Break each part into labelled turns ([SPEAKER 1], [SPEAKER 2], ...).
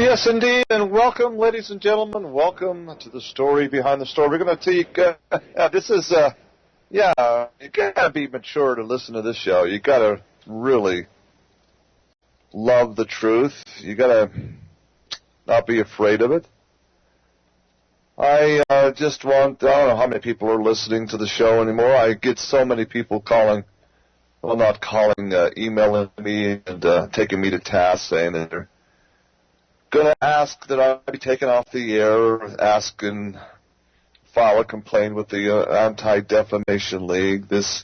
[SPEAKER 1] Yes, indeed, and welcome, ladies and gentlemen. Welcome to the story behind the story. We're going to take, you got to be mature to listen to this show. You got to really love the truth. You got to not be afraid of it. I don't know how many people are listening to the show anymore. I get so many people emailing me and taking me to task, saying that they're going to ask that I be taken off the air, ask and file a complaint with the Anti-Defamation League. This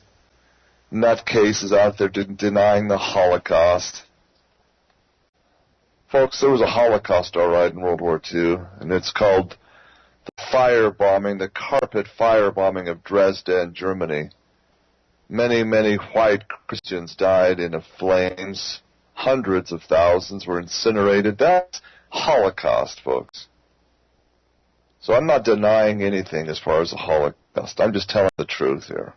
[SPEAKER 1] nutcase is out there denying the Holocaust. Folks, there was a Holocaust, all right, in World War II, and it's called the carpet firebombing of Dresden, Germany. Many, many white Christians died in the flames. Hundreds of thousands were incinerated. That's Holocaust, folks. So I'm not denying anything as far as the Holocaust. I'm just telling the truth here.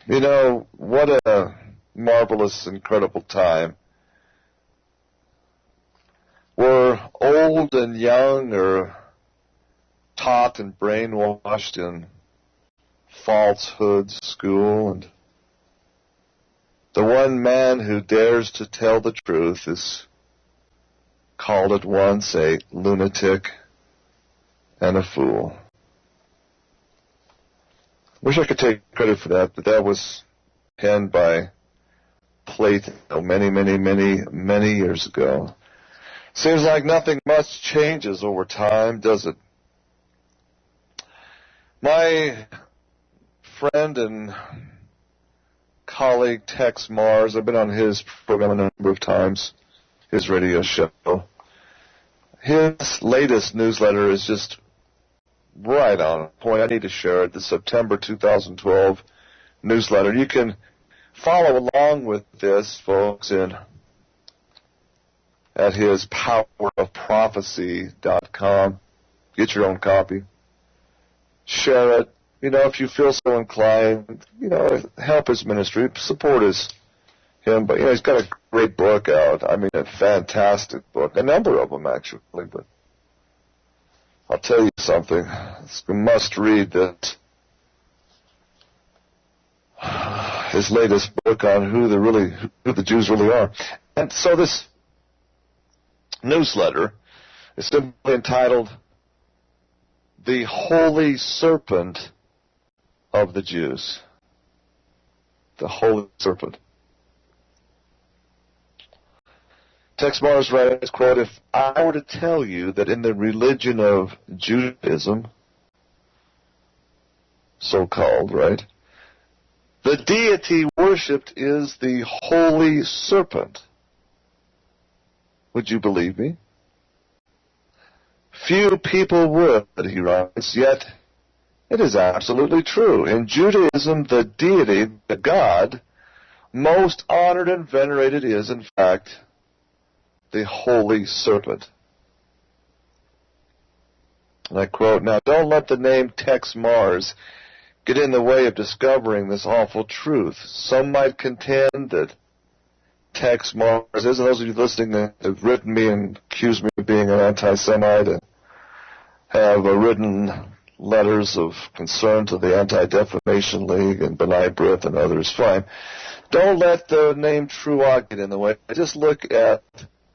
[SPEAKER 1] You know, what a marvelous, incredible time. We're old and young or taught and brainwashed in falsehoods, school, and the one man who dares to tell the truth is called at once a lunatic and a fool. Wish I could take credit for that, but that was penned by Plato many, many, many, many years ago. Seems like nothing much changes over time, does it? My friend and colleague Tex Mars, I've been on his program a number of times, his radio show. His latest newsletter is just right on point. I need to share it, the September 2012 newsletter. You can follow along with this, folks, at his powerofprophecy.com. Get your own copy. Share it. You know, if you feel so inclined, help his ministry, support him. But, he's got a great book out. I mean, a fantastic book. A number of them, actually. But I'll tell you something. It's a must-read that his latest book on who the Jews really are. And so this newsletter is simply entitled The Holy Serpent of the Jews. The Holy Serpent. Tex Mars writes, quote, "If I were to tell you that in the religion of Judaism, so-called, right, the deity worshipped is the Holy Serpent, would you believe me? Few people would," he writes, "yet it is absolutely true. In Judaism, the deity, the God, most honored and venerated is, in fact, the Holy Serpent." And I quote, "Now, don't let the name Tex Mars get in the way of discovering this awful truth. Some might contend that Tex Mars is, and those of you listening that have written me and accused me of being an anti-Semite and have written letters of concern to the Anti-Defamation League and B'nai B'rith and others, fine. Don't let the name Truock get in the way. Just look at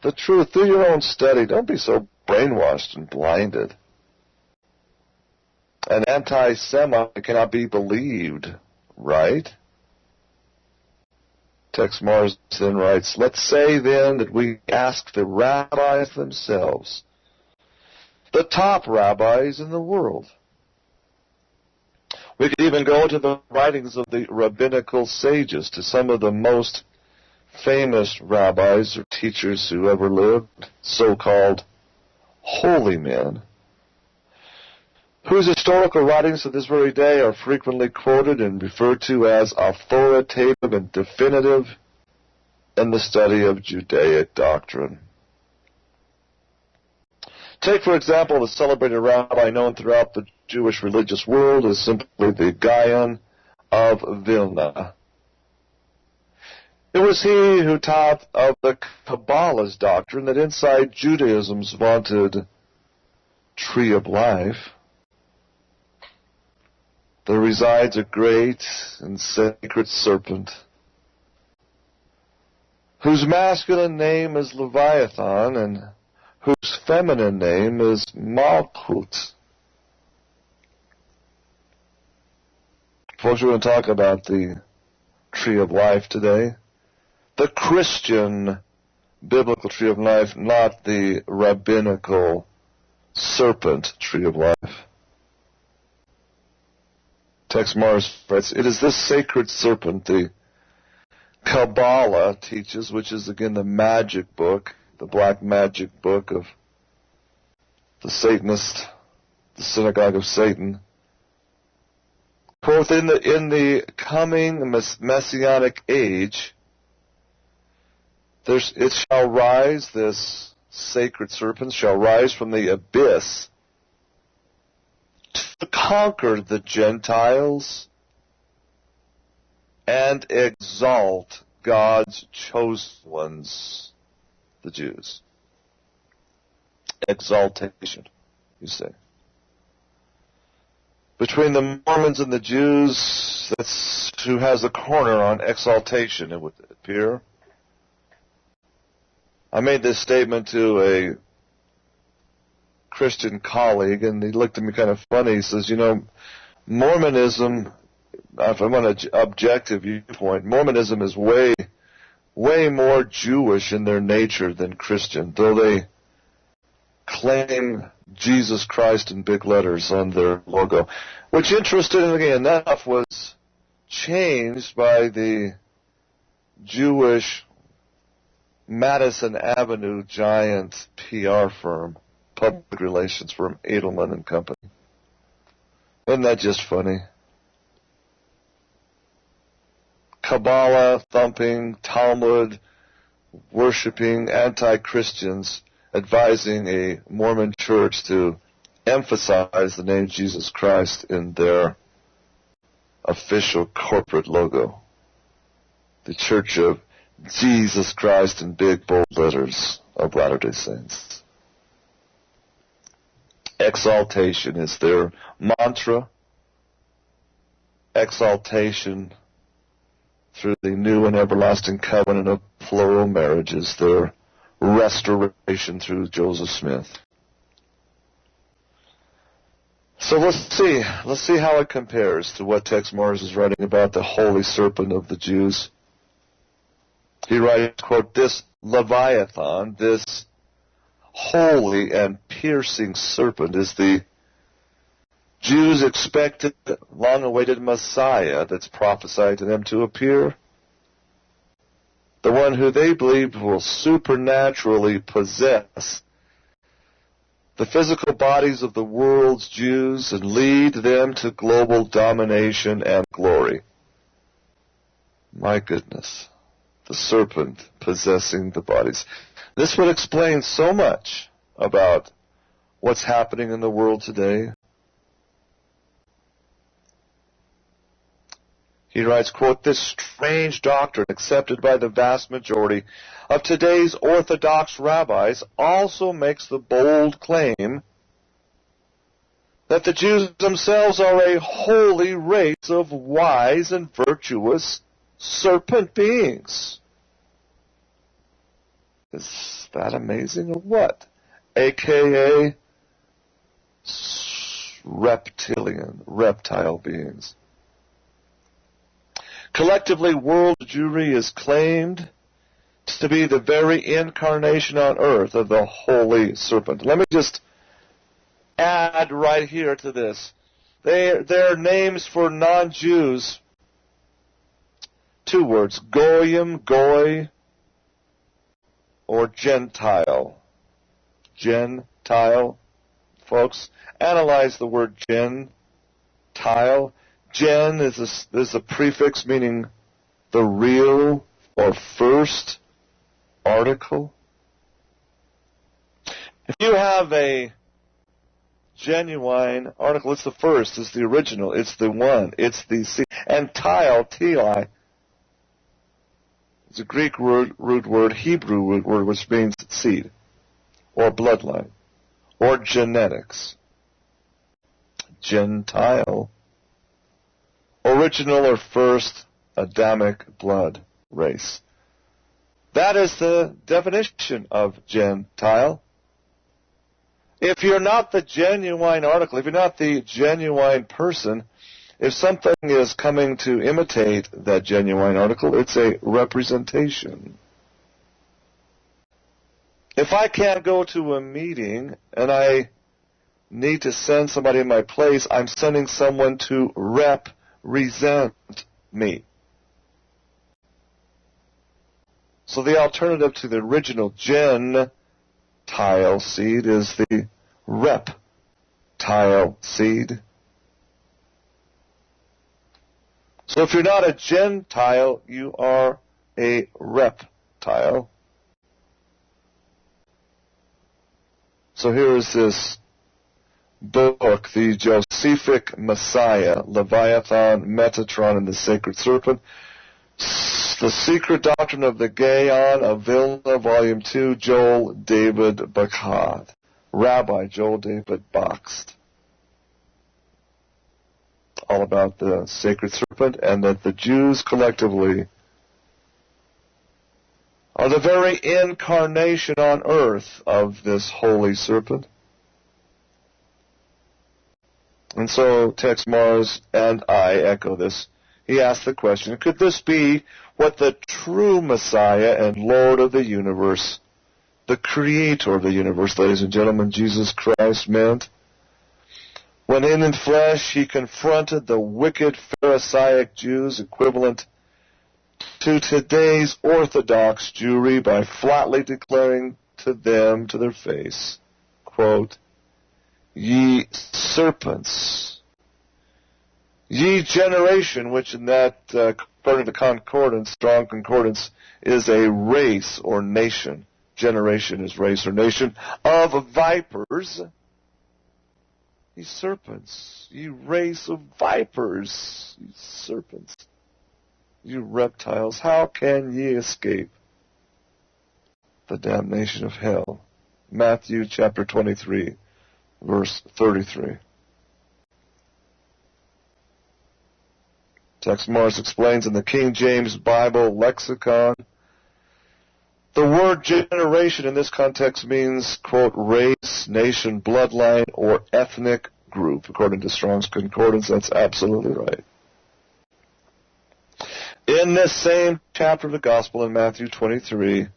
[SPEAKER 1] the truth. Do your own study. Don't be so brainwashed and blinded. An anti-Semite cannot be believed, right?" Tex Mars then writes, "Let's say then that we ask the rabbis themselves, the top rabbis in the world. We could even go to the writings of the rabbinical sages, to some of the most famous rabbis or teachers who ever lived, so-called holy men, whose historical writings to this very day are frequently quoted and referred to as authoritative and definitive in the study of Judaic doctrine. Take, for example, the celebrated rabbi known throughout the Jewish religious world as simply the Gaon of Vilna. It was he who taught of the Kabbalah's doctrine that inside Judaism's vaunted tree of life there resides a great and sacred serpent whose masculine name is Leviathan and whose feminine name is Malkut. Folks, we're going to talk about the tree of life today. The Christian biblical tree of life, not the rabbinical serpent tree of life. Tex Mars writes, it is this sacred serpent the Kabbalah teaches, which is again the magic book, the black magic book of the Satanist, the synagogue of Satan. Quote, in the coming messianic age, it shall rise, this sacred serpent shall rise from the abyss to conquer the Gentiles and exalt God's chosen ones, the Jews. Exaltation, you say. Between the Mormons and the Jews, that's who has the corner on exaltation, it would appear. I made this statement to a Christian colleague, and he looked at me kind of funny. He says, Mormonism, if I want an objective viewpoint, Mormonism is way more Jewish in their nature than Christian, though they claim Jesus Christ in big letters on their logo, which interestingly enough was changed by the Jewish Madison Avenue giant PR firm, public relations firm, Edelman and Company. Isn't that just funny? Kabbalah thumping, Talmud worshiping anti-Christians advising a Mormon church to emphasize the name Jesus Christ in their official corporate logo. The Church of Jesus Christ in big bold letters of Latter-day Saints. Exaltation is their mantra. Exaltation through the new and everlasting covenant of plural marriages, their restoration through Joseph Smith. So let's see how it compares to what Tex Mars is writing about the holy serpent of the Jews. He writes, quote, this Leviathan, this holy and piercing serpent is the Jews' expected, long-awaited Messiah that's prophesied to them to appear. The one who they believe will supernaturally possess the physical bodies of the world's Jews and lead them to global domination and glory. My goodness. The serpent possessing the bodies. This would explain so much about what's happening in the world today. He writes, quote, this strange doctrine accepted by the vast majority of today's Orthodox rabbis also makes the bold claim that the Jews themselves are a holy race of wise and virtuous serpent beings. Is that amazing or what? AKA reptile beings. Collectively, world Jewry is claimed to be the very incarnation on earth of the holy serpent. Let me just add right here to this. Their names for non-Jews, two words, goyim, goy, or Gentile. Gentile, folks, analyze the word Gentile. Gen is a prefix meaning the real or first article. If you have a genuine article, it's the first, it's the original, it's the one, it's the C. And tile, T-I, It's a Greek root word, Hebrew root word, which means seed, or bloodline, or genetics. Gentile. Original or first Adamic blood race. That is the definition of Gentile. If you're not the genuine article, if you're not the genuine person, if something is coming to imitate that genuine article, it's a representation. If I can't go to a meeting and I need to send somebody in my place, I'm sending someone to represent me. So the alternative to the original Gentile seed is the reptile seed. So if you're not a Gentile, you are a reptile. So here is this book, the Josephic Messiah, Leviathan, Metatron, and the Sacred Serpent. The Secret Doctrine of the Gaion of Vilna, Volume 2, Joel David Bakad. Rabbi Joel David Bakst. All about the Sacred Serpent, and that the Jews collectively are the very incarnation on earth of this holy serpent. And so Tex Mars and I echo this. He asked the question, could this be what the true Messiah and Lord of the universe, the Creator of the universe, ladies and gentlemen, Jesus Christ, meant? When in flesh he confronted the wicked Pharisaic Jews equivalent to today's Orthodox Jewry by flatly declaring to them, to their face, quote, "Ye serpents, ye generation," which in that, according to concordance, strong concordance, is a race or nation. Generation is race or nation of vipers. Ye serpents, ye race of vipers, ye serpents, you reptiles, how can ye escape the damnation of hell? Matthew chapter 23, verse 33. Tex Mars explains in the King James Bible lexicon, the word generation in this context means, quote, race, nation, bloodline, or ethnic group. According to Strong's Concordance, that's absolutely right. In this same chapter of the Gospel in Matthew 23,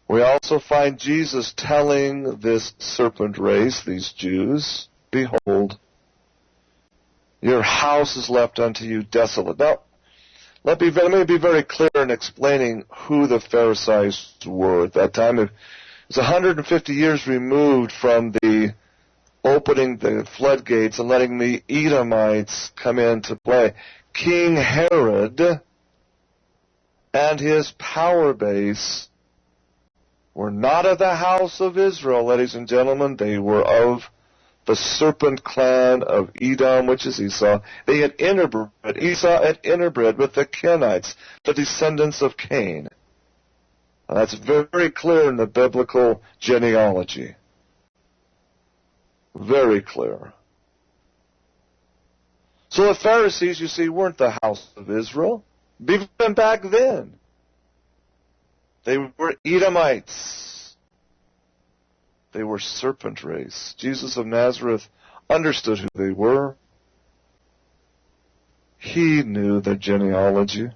[SPEAKER 1] we also find Jesus telling this serpent race, these Jews, behold, your house is left unto you desolate. Now, let me be very clear in explaining who the Pharisees were at that time. It was 150 years removed from the opening the floodgates and letting the Edomites come into play. King Herod and his power base were not of the house of Israel, ladies and gentlemen. They were of the serpent clan of Edom, which is Esau. They had interbred. Esau had interbred with the Kenites, the descendants of Cain. Now, that's very clear in the biblical genealogy. Very clear. So the Pharisees, you see, weren't the house of Israel. Even back then, they were Edomites. They were serpent race. Jesus of Nazareth understood who they were. He knew their genealogy.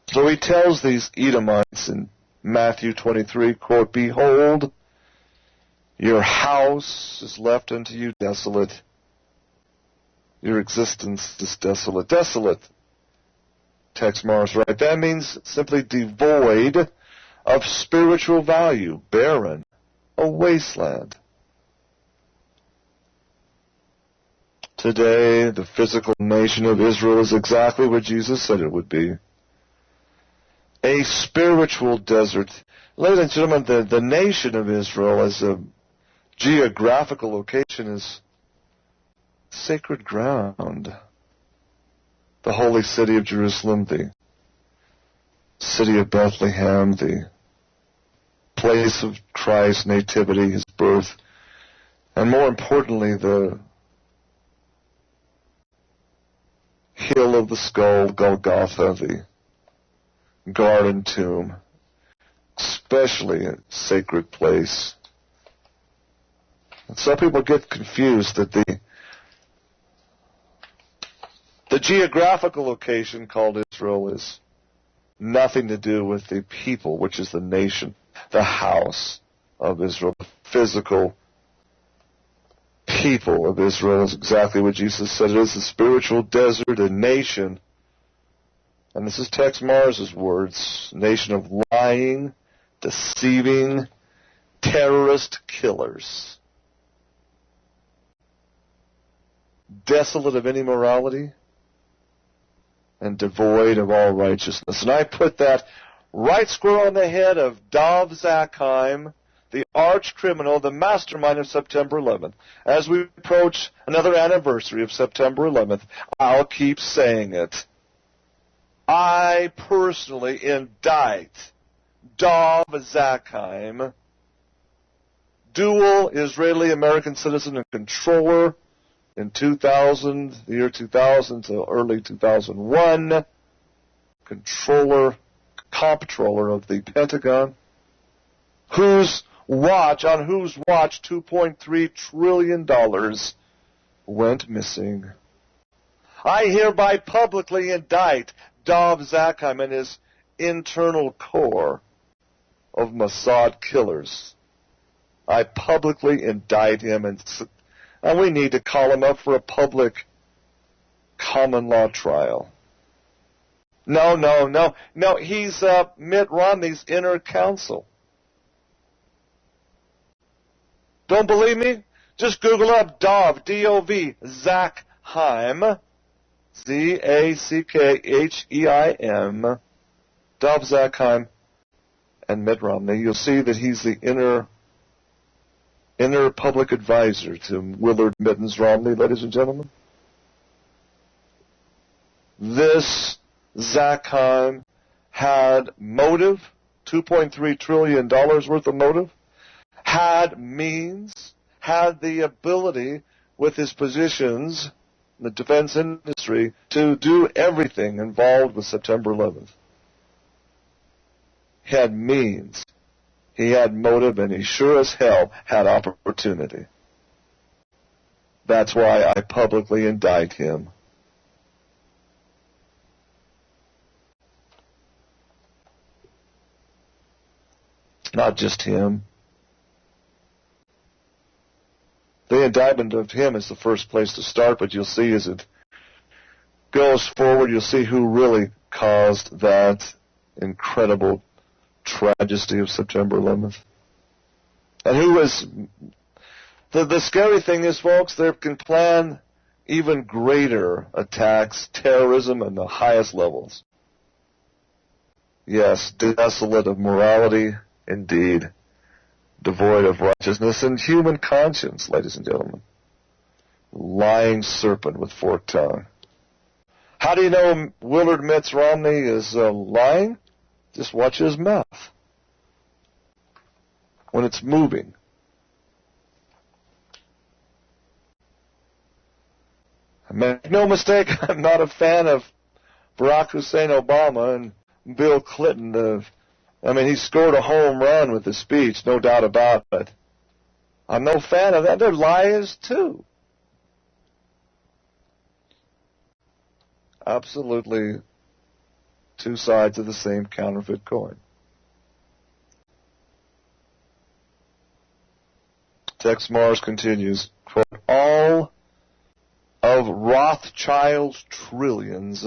[SPEAKER 1] So he tells these Edomites in Matthew 23, quote, behold, your house is left unto you desolate. Your existence is desolate. Desolate. Tex Mars, right? That means simply devoid of spiritual value, barren, a wasteland. Today, the physical nation of Israel is exactly what Jesus said it would be. A spiritual desert. Ladies and gentlemen, the nation of Israel as a geographical location is sacred ground. the holy city of Jerusalem, the city of Bethlehem, the place of Christ's nativity, his birth, and more importantly, the hill of the skull, Golgotha, the garden tomb, especially a sacred place. And some people get confused that the geographical location called Israel is nothing to do with the people, which is the nation, the house of Israel. The physical people of Israel is exactly what Jesus said it is, a spiritual desert, a nation. And this is Tex Mars' words, nation of lying, deceiving, terrorist killers. Desolate of any morality and devoid of all righteousness. And I put that right square on the head of Dov Zakheim, the arch criminal, the mastermind of September 11th. As we approach another anniversary of September 11th, I'll keep saying it. I personally indict Dov Zakheim, dual Israeli-American citizen and controller in 2000, the year 2000 to early 2001, comptroller of the Pentagon, on whose watch $2.3 trillion went missing. I hereby publicly indict Dov Zakheim and his internal core of Mossad killers. I publicly indict him, and we need to call him up for a public common law trial. No, he's Mitt Romney's inner counsel. Don't believe me? Just Google up Dov, D-O-V, Zakheim, Z-A-C-K-H-E-I-M, Dov Zakheim, and Mitt Romney. You'll see that he's the inner public advisor to Willard Mittens Romney, ladies and gentlemen. This Zakheim had motive, $2.3 trillion worth of motive, had means, had the ability with his positions in the defense industry to do everything involved with September 11th. He had means, he had motive, and he sure as hell had opportunity. That's why I publicly indict him. Not just him. The indictment of him is the first place to start, but you'll see as it goes forward, you'll see who really caused that incredible tragedy of September 11th. And who is... The scary thing is, folks, they can plan even greater attacks, terrorism on the highest levels. Yes, desolate of morality, indeed. Devoid of righteousness and human conscience, ladies and gentlemen. Lying serpent with forked tongue. How do you know Willard Mitt Romney is lying? Just watch his mouth. When it's moving. Make no mistake, I'm not a fan of Barack Hussein Obama and Bill Clinton. He scored a home run with his speech, no doubt about it. I'm no fan of that. They're liars, too. Absolutely two sides of the same counterfeit coin. Tex Mars continues, quote, all of Rothschild's trillions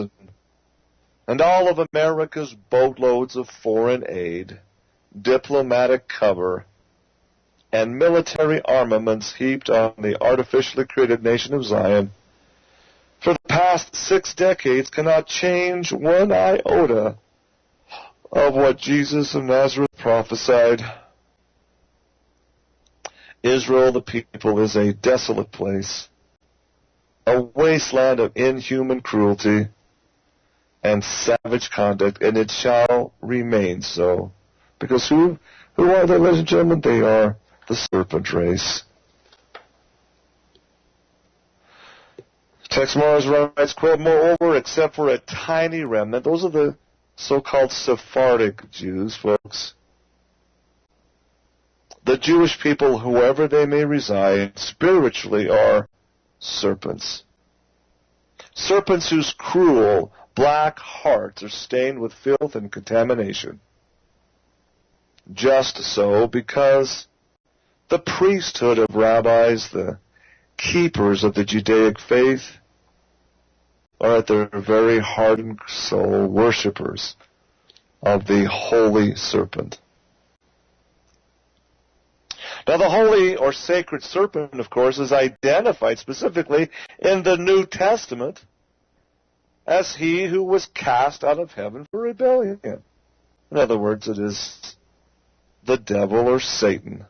[SPEAKER 1] and all of America's boatloads of foreign aid, diplomatic cover, and military armaments heaped on the artificially created nation of Zion for the past 6 decades cannot change one iota of what Jesus of Nazareth prophesied. Israel, the people, is a desolate place, a wasteland of inhuman cruelty, and savage conduct, and it shall remain so. Because who are they, ladies and gentlemen? They are the serpent race. Tex Mars writes, quote, moreover, except for a tiny remnant, those are the so-called Sephardic Jews, folks. The Jewish people, whoever they may reside, spiritually are serpents. Serpents whose cruel, black hearts are stained with filth and contamination. Just so, because the priesthood of rabbis, the keepers of the Judaic faith, are at their very heart and soul worshippers of the holy serpent. Now, the holy or sacred serpent, of course, is identified specifically in the New Testament as he who was cast out of heaven for rebellion. In other words, it is the devil or Satan.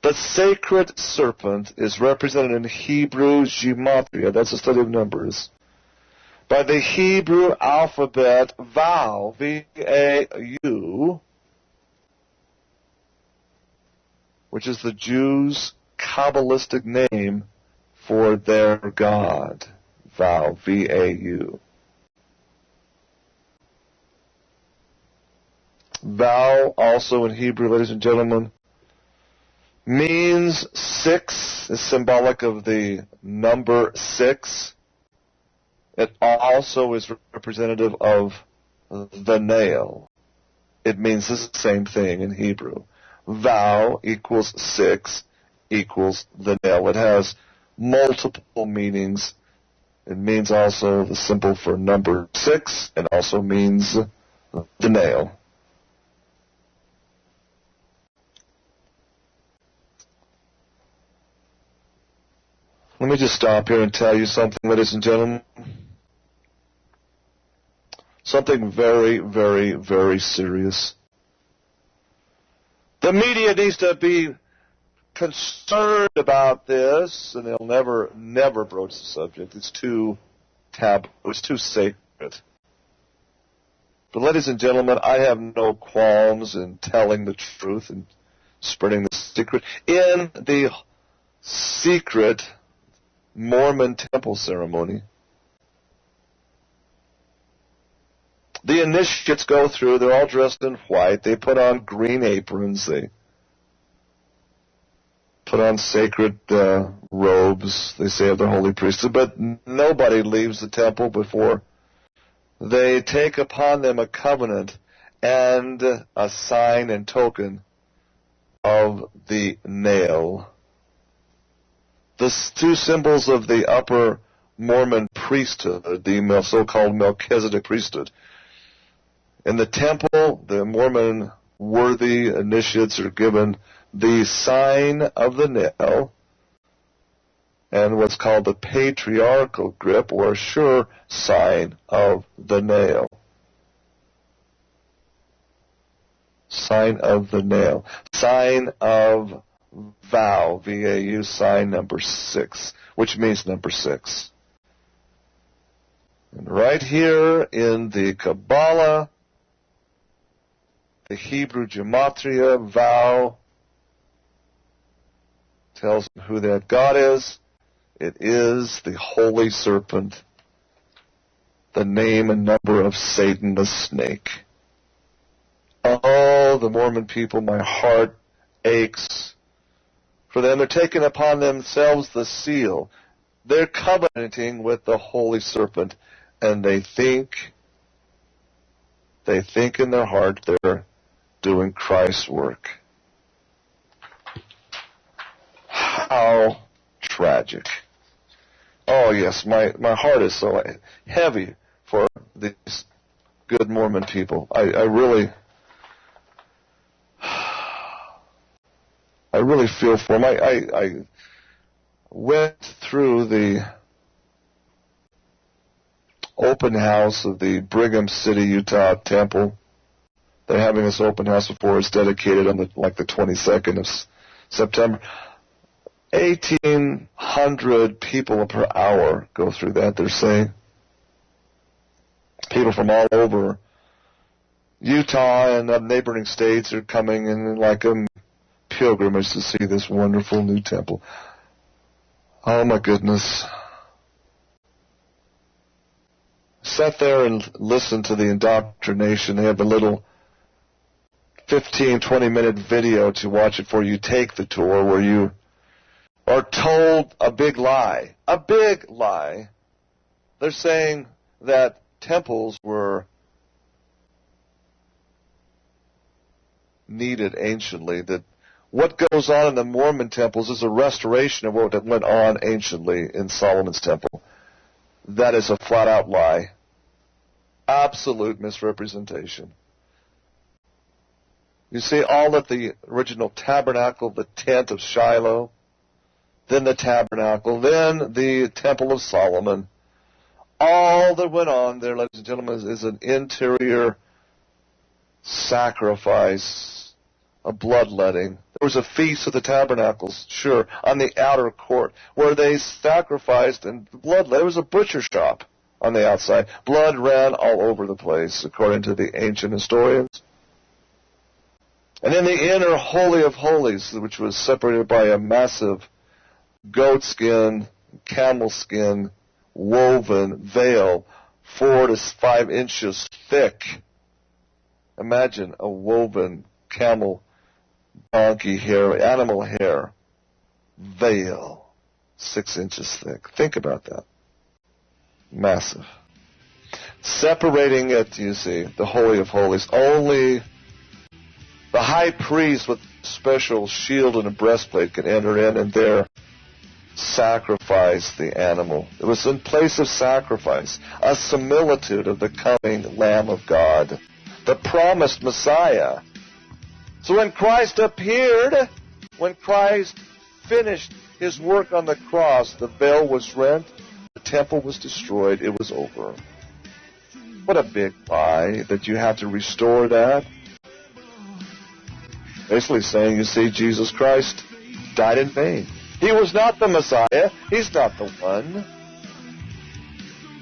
[SPEAKER 1] The sacred serpent is represented in Hebrew gematria, that's a study of numbers, by the Hebrew alphabet Vau, V-A-U, which is the Jews' Kabbalistic name for their God. Vau, V-A-U. Vau, also in Hebrew, ladies and gentlemen, means 6, is symbolic of the number 6. It also is representative of the nail. It means the same thing in Hebrew. Vau equals 6 equals the nail. It has multiple meanings. It means also the symbol for number 6, and also means the nail. Let me just stop here and tell you something, ladies and gentlemen. Something very, very, very serious. The media needs to be concerned about this, and they'll never broach the subject. It's too taboo. It's too sacred. But ladies and gentlemen, I have no qualms in telling the truth and spreading the secret. In the secret Mormon temple ceremony, the initiates go through, they're all dressed in white, they put on green aprons, they put on sacred robes, they say of the holy priesthood, but nobody leaves the temple before they take upon them a covenant and a sign and token of the nail. The two symbols of the upper Mormon priesthood, the so-called Melchizedek priesthood. In the temple, the Mormon worthy initiates are given the sign of the nail and what's called the patriarchal grip, or sure sign of the nail. Sign of the nail. Sign of Vau, V-A-U, sign number 6, which means number 6. And right here in the Kabbalah, the Hebrew gematria, Vau, tells who that God is. It is the holy serpent, the name and number of Satan the snake. Oh, the Mormon people, my heart aches for them. They're taking upon themselves the seal. They're covenanting with the holy serpent, and they think in their heart they're doing Christ's work. How tragic. Oh yes, my heart is so heavy for these good Mormon people. I really feel for them. I went through the open house of the Brigham City, Utah temple. They're having this open house before it's dedicated on the 22nd of September. 1,800 people per hour go through that, they're saying. People from all over Utah and neighboring states are coming in like a pilgrimage to see this wonderful new temple. Oh my goodness. Sat there and listened to the indoctrination. They have a little 15, 20-minute video to watch it before you take the tour, where you are told a big lie. A big lie. They're saying that temples were needed anciently, that what goes on in the Mormon temples is a restoration of what went on anciently in Solomon's temple. That is a flat-out lie. Absolute misrepresentation. You see, all at the original tabernacle, the tent of Shiloh, then the tabernacle, then the temple of Solomon. All that went on there, ladies and gentlemen, is an interior sacrifice, a bloodletting. There was a feast of the tabernacles, sure, on the outer court, where they sacrificed and blood. There was a butcher shop on the outside. Blood ran all over the place, according to the ancient historians. And in the inner Holy of Holies, which was separated by a massive goat skin, camel skin, woven veil, 4 to 5 inches thick. Imagine a woven camel, donkey hair, animal hair, veil, 6 inches thick. Think about that. Massive. Separating it, you see, the Holy of Holies. Only the high priest with special shield and a breastplate can enter in and there sacrifice the animal. It was in place of sacrifice, a similitude of the coming Lamb of God, the promised Messiah. So when Christ appeared, when Christ finished his work on the cross, the veil was rent, the temple was destroyed, it was over. What a big lie that you have to restore that. Basically saying, you see, Jesus Christ died in vain. He was not the Messiah. He's not the one.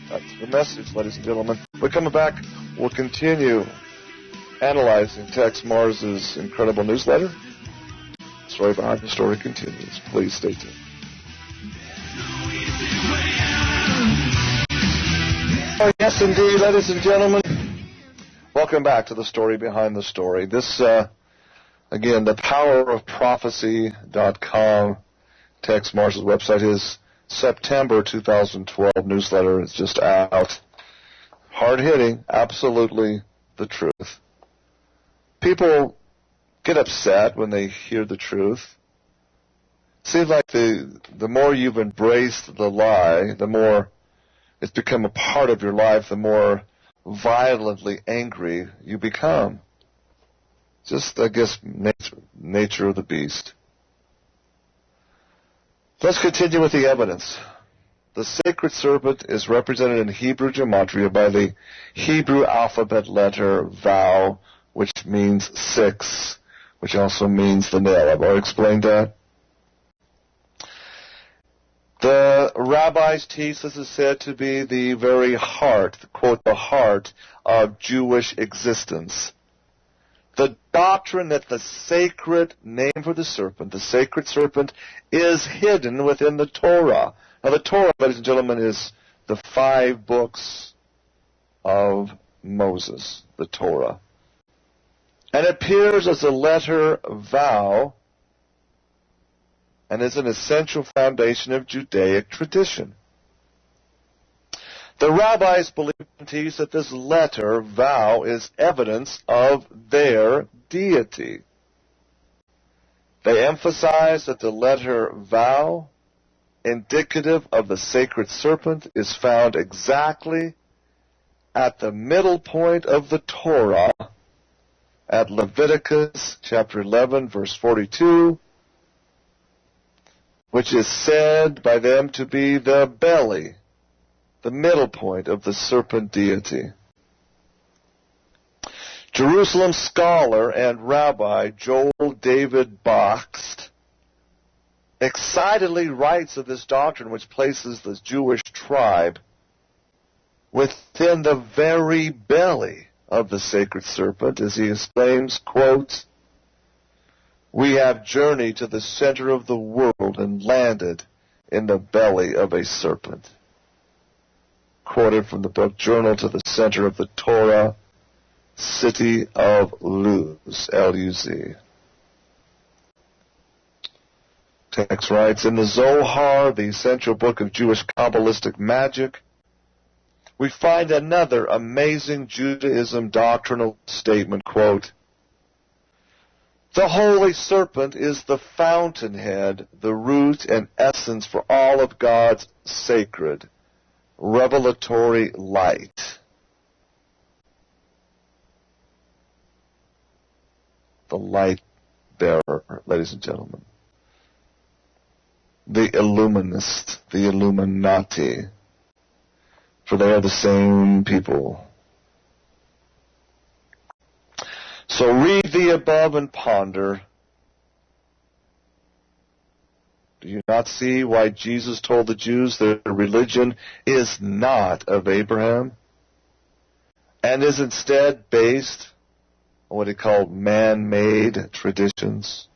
[SPEAKER 1] That's the message, ladies and gentlemen. We're coming back. We'll continue analyzing Tex Mars's incredible newsletter. Story Behind the Story continues. Please stay tuned. Oh, yes, indeed, ladies and gentlemen. Welcome back to the Story Behind the Story. This, again, the powerofprophecy.com, Tex Mars's website. His September 2012 newsletter is just out. Hard-hitting, absolutely the truth. People get upset when they hear the truth. It seems like the more you've embraced the lie, the more it's become a part of your life, the more violently angry you become. Just, I guess, nature of the beast. Let's continue with the evidence. The sacred serpent is represented in Hebrew gematria by the Hebrew alphabet letter Vav, which means 6, which also means the nail. I've already explained that. The rabbis teach this is said to be the very heart, quote, the heart of Jewish existence. The doctrine that the sacred name for the sacred serpent, is hidden within the Torah. Now the Torah, ladies and gentlemen, is the 5 books of Moses, the Torah. And appears as a letter Vav, and is an essential foundation of Judaic tradition. The rabbis believe and teach that this letter, Vav, is evidence of their deity. They emphasize that the letter Vav, indicative of the sacred serpent, is found exactly at the middle point of the Torah, at Leviticus chapter 11, verse 42, which is said by them to be the belly, the middle point of the serpent deity. Jerusalem scholar and rabbi Joel David Bakst excitedly writes of this doctrine, which places the Jewish tribe within the very belly of the sacred serpent, as he exclaims, quote, "We have journeyed to the center of the world and landed in the belly of a serpent." Quoted from the book Journal to the Center of the Torah, City of Luz, L-U-Z. Text writes, in the Zohar, the essential book of Jewish Kabbalistic magic, we find another amazing Judaism doctrinal statement, quote, "The holy serpent is the fountainhead, the root and essence for all of God's sacred, revelatory light." The light bearer, ladies and gentlemen. The illuminist, the Illuminati, for they are the same people. So read the above and ponder. Do you not see why Jesus told the Jews their religion is not of Abraham and is instead based on what he called man-made traditions?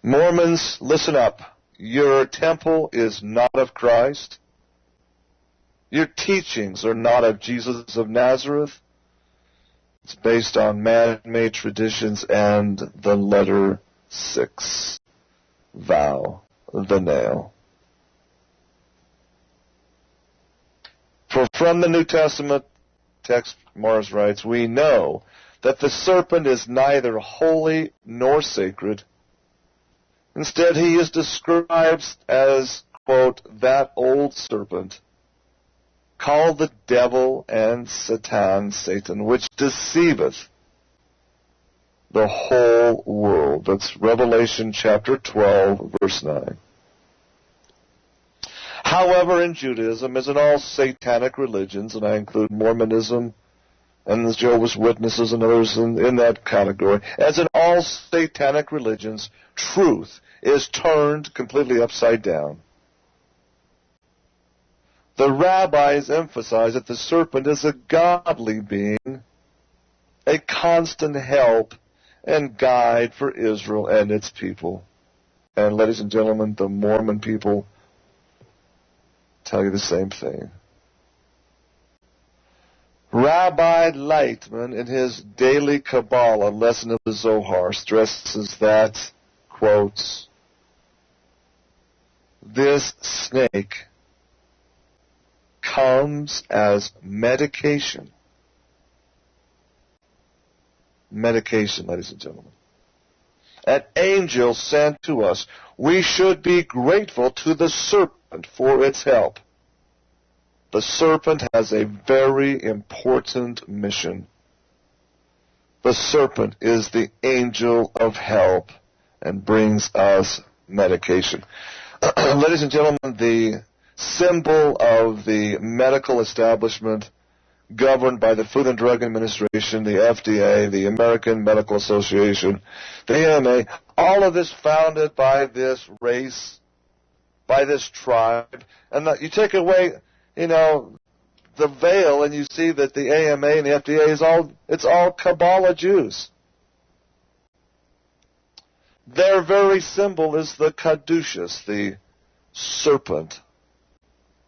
[SPEAKER 1] Mormons, listen up. Your temple is not of Christ. Your teachings are not of Jesus of Nazareth. It's based on man-made traditions and the letter 6. Vow, the nail. For from the New Testament, text Mars writes, we know that the serpent is neither holy nor sacred. Instead, he is described as, quote, that old serpent, called the devil and Satan, which deceiveth the whole world. That's Revelation chapter 12, verse 9. However, in Judaism, as in all satanic religions, and I include Mormonism and the Jehovah's Witnesses and others in that category, as in all satanic religions, truth is turned completely upside down. The rabbis emphasize that the serpent is a godly being, a constant help and guide for Israel and its people. And ladies and gentlemen, the Mormon people tell you the same thing. Rabbi Lightman, in his daily Kabbalah lesson of the Zohar, stresses that, quotes, this snake comes as medication. Medication, ladies and gentlemen. An angel sent to us. We should be grateful to the serpent for its help. The serpent has a very important mission. The serpent is the angel of help and brings us medication. Ladies and gentlemen, the symbol of the medical establishment governed by the Food and Drug Administration, the FDA, the American Medical Association, the AMA, all of this founded by this race, by this tribe. And you take away, the veil and you see that the AMA and the FDA it's all Kabbalah Jews. Their very symbol is the caduceus, the serpent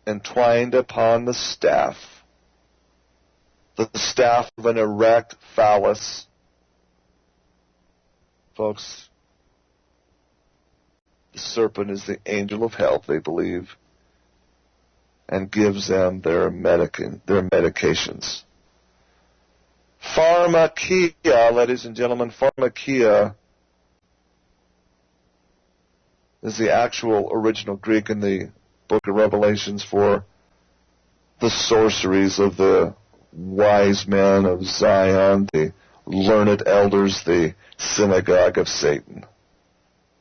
[SPEAKER 1] entwined upon the staff. The staff of an erect phallus. Folks, the serpent is the angel of help, they believe, and gives them their medications. Pharmakia, ladies and gentlemen, pharmakia is the actual original Greek in the book of Revelations for the sorceries of the wise men of Zion, the learned elders, the synagogue of Satan.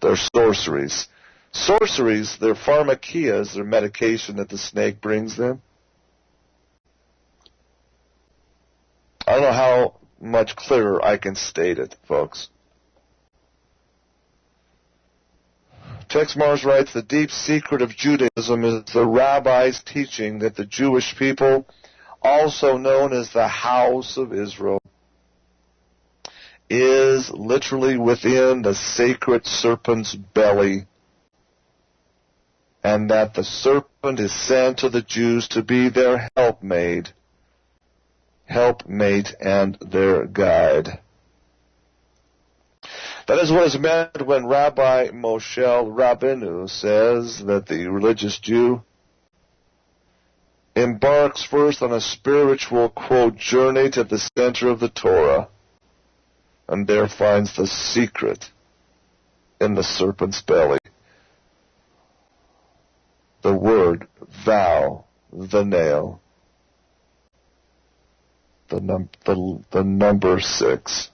[SPEAKER 1] They're sorceries. Sorceries, their pharmakias, their medication that the snake brings them. I don't know how much clearer I can state it, folks. Tex Mars writes, the deep secret of Judaism is the rabbi's teaching that the Jewish people, also known as the house of Israel, is literally within the sacred serpent's belly, and that the serpent is sent to the Jews to be their helpmate and their guide. That is what is meant when Rabbi Moshe Rabbeinu says that the religious Jew embarks first on a spiritual, quote, journey to the center of the Torah, and there finds the secret in the serpent's belly. The word, thou, the nail, the number 6.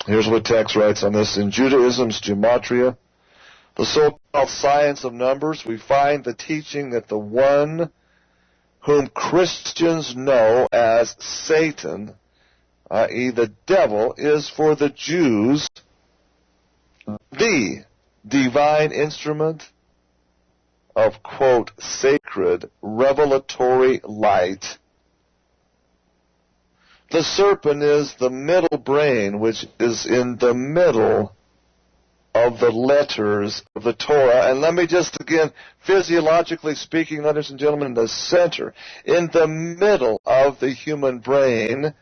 [SPEAKER 1] Here's what Tex writes on this. In Judaism's gematria, the so-called science of numbers, we find the teaching that the one whom Christians know as Satan, i.e. the devil, is for the Jews the divine instrument of, quote, sacred revelatory light. The serpent is the middle brain, which is in the middle of the letters of the Torah. And let me just again, physiologically speaking, ladies and gentlemen, in the center, in the middle of the human brain,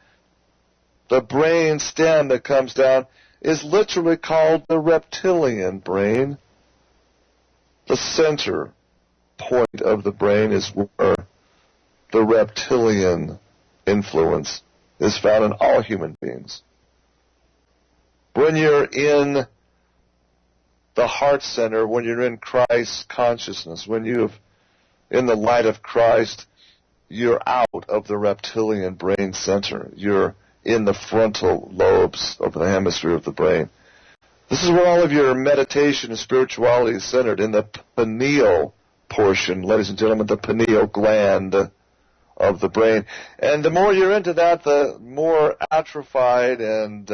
[SPEAKER 1] the brain stem that comes down is literally called the reptilian brain. The center point of the brain is where the reptilian influence is found in all human beings. When you're in the heart center, when you're in Christ's consciousness, when you're in the light of Christ, you're out of the reptilian brain center. You're in the frontal lobes of the hemisphere of the brain. This is where all of your meditation and spirituality is centered, in the pineal portion, ladies and gentlemen, the pineal gland of the brain. And the more you're into that, the more atrophied and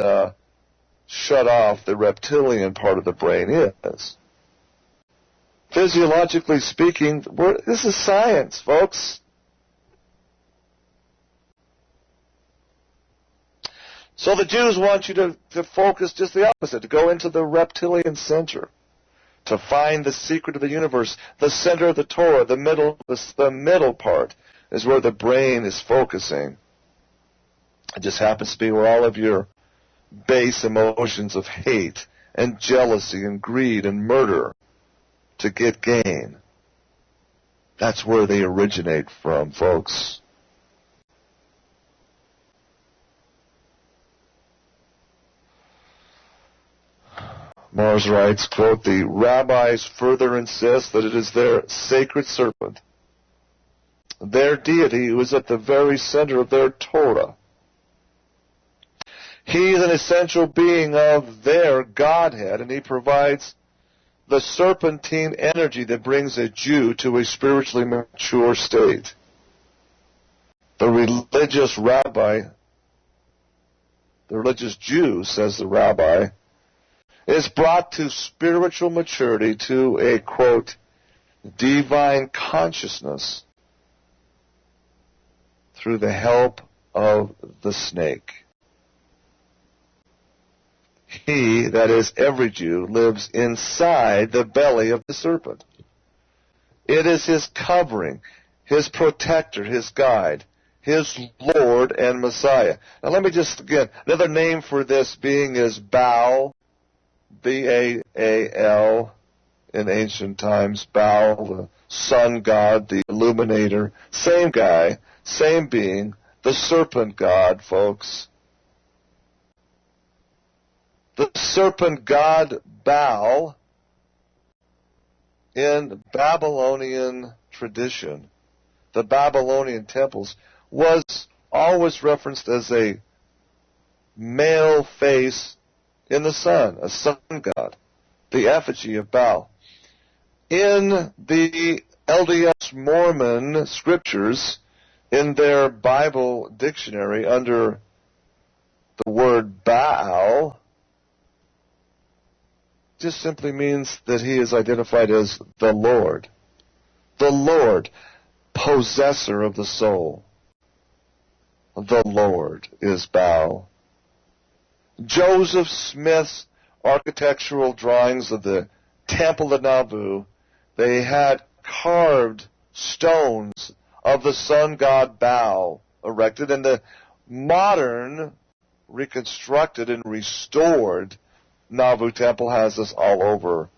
[SPEAKER 1] shut off the reptilian part of the brain is. Physiologically speaking, this is science, folks. So the Jews want you to focus just the opposite, to go into the reptilian center, to find the secret of the universe, the center of the Torah, the middle part is where the brain is focusing. It just happens to be where all of your base emotions of hate and jealousy and greed and murder to get gain, that's where they originate from, folks. Mars writes, quote, the rabbis further insist that it is their sacred serpent, their deity, who is at the very center of their Torah. He is an essential being of their Godhead, and he provides the serpentine energy that brings a Jew to a spiritually mature state. The religious Jew, says the rabbi, is brought to spiritual maturity, to a, quote, divine consciousness through the help of the snake. He, that is every Jew, lives inside the belly of the serpent. It is his covering, his protector, his guide, his Lord and Messiah. Now let me just, again, another name for this being is Baal, B-A-A-L, in ancient times. Baal, the sun god, the illuminator. Same guy, same being, the serpent god, folks. The serpent god Baal, in Babylonian tradition, the Babylonian temples, was always referenced as a male face in the sun, a sun god, the effigy of Baal. In the LDS Mormon scriptures, in their Bible dictionary, under the word Baal, just simply means that he is identified as the Lord. The Lord, possessor of the soul. The Lord is Baal. Joseph Smith's architectural drawings of the Temple of Nabu, they had carved stones of the sun god Baal erected, and the modern, reconstructed and restored Nabu temple has this all over